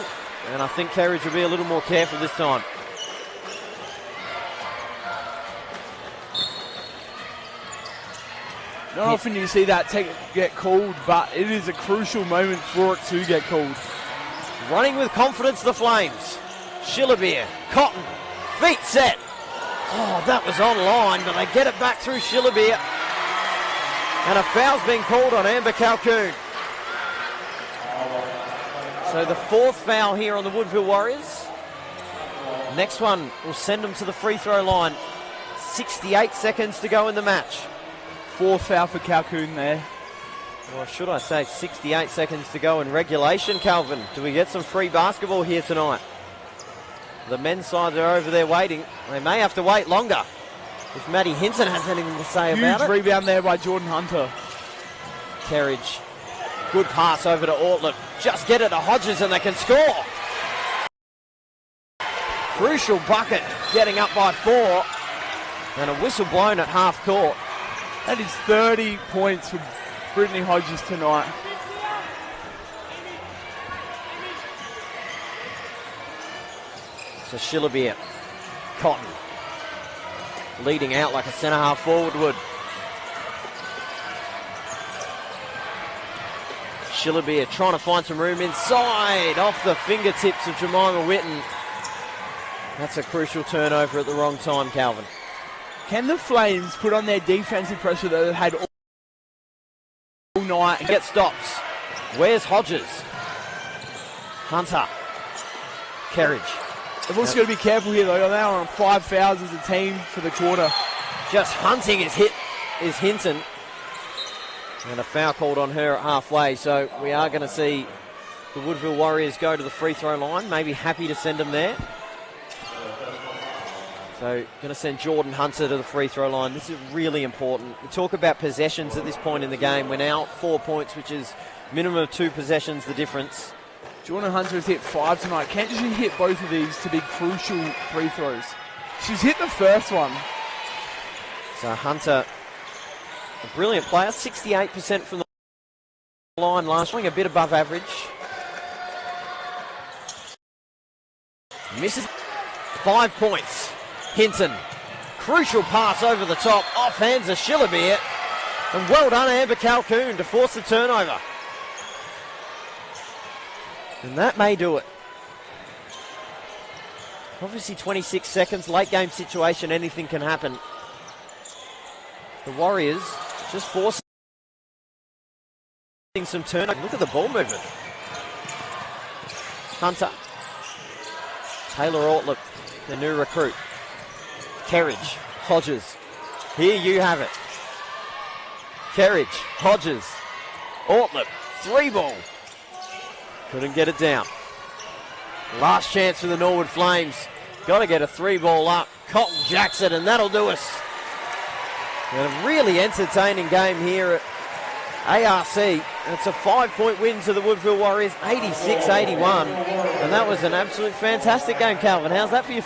and I think Kerridge will be a little more careful this time. Not often you see that get called, but it is a crucial moment for it to get called. Running with confidence, the Flames. Schillerbeer, Cotton, feet set. Oh, that was online, but they get it back through Schillerbeer. And a foul's been called on Amber Calhoun. So the 4th foul here on the Woodville Warriors. Next one will send them to the free throw line. 68 seconds to go in the match. 4th foul for Calhoun there. Or should I say 68 seconds to go in regulation, Calvin. Do we get some free basketball here tonight? The men's sides are over there waiting. They may have to wait longer if Maddie Hinton has anything to say about it. Huge rebound there by Jordan Hunter. Kerridge. Good pass over to Ortlet. Just get it to Hodges and they can score. Crucial bucket, getting up by 4. And a whistle blown at half court. That is 30 points for Brittany Hodges tonight. So Schillerbeer, Cotton, leading out like a centre-half forward would. Schillerbeer trying to find some room inside, off the fingertips of Jemima Witten. That's a crucial turnover at the wrong time, Calvin. Can the Flames put on their defensive pressure that they've had all night and get stops? Where's Hodges? Hunter. Kerridge. They've also got to be careful here, though. They're on 5 fouls as a team for the quarter. Just hunting his hit is Hinton. And a foul called on her at halfway. So we are going to see the Woodville Warriors go to the free throw line. Maybe happy to send them there. So going to send Jordan Hunter to the free throw line. This is really important. We talk about possessions at this point in the game. We're now 4 points, which is minimum of 2 possessions, the difference. Jordan Hunter has hit 5 tonight. Can't she hit both of these to be crucial free throws? She's hit the first one. So Hunter, a brilliant player, 68% from the line last week, a bit above average. Misses 5 points. Hinton, crucial pass over the top, off hands of Shillabeer. And well done, Amber Calhoun, to force the turnover. And that may do it. Obviously 26 seconds, late game situation, anything can happen. The Warriors just forcing some turnover. Look at the ball movement. Hunter. Taylor Ortlip, the new recruit. Kerridge, Hodges. Here you have it. Kerridge, Hodges, Ortlip, 3-ball. Couldn't get it down. Last chance for the Norwood Flames. Got to get a 3-ball up. Colton Jackson, and that'll do us. And a really entertaining game here at ARC. It's a 5-point win to the Woodville Warriors, 86-81. And that was an absolute fantastic game, Calvin. How's that for you?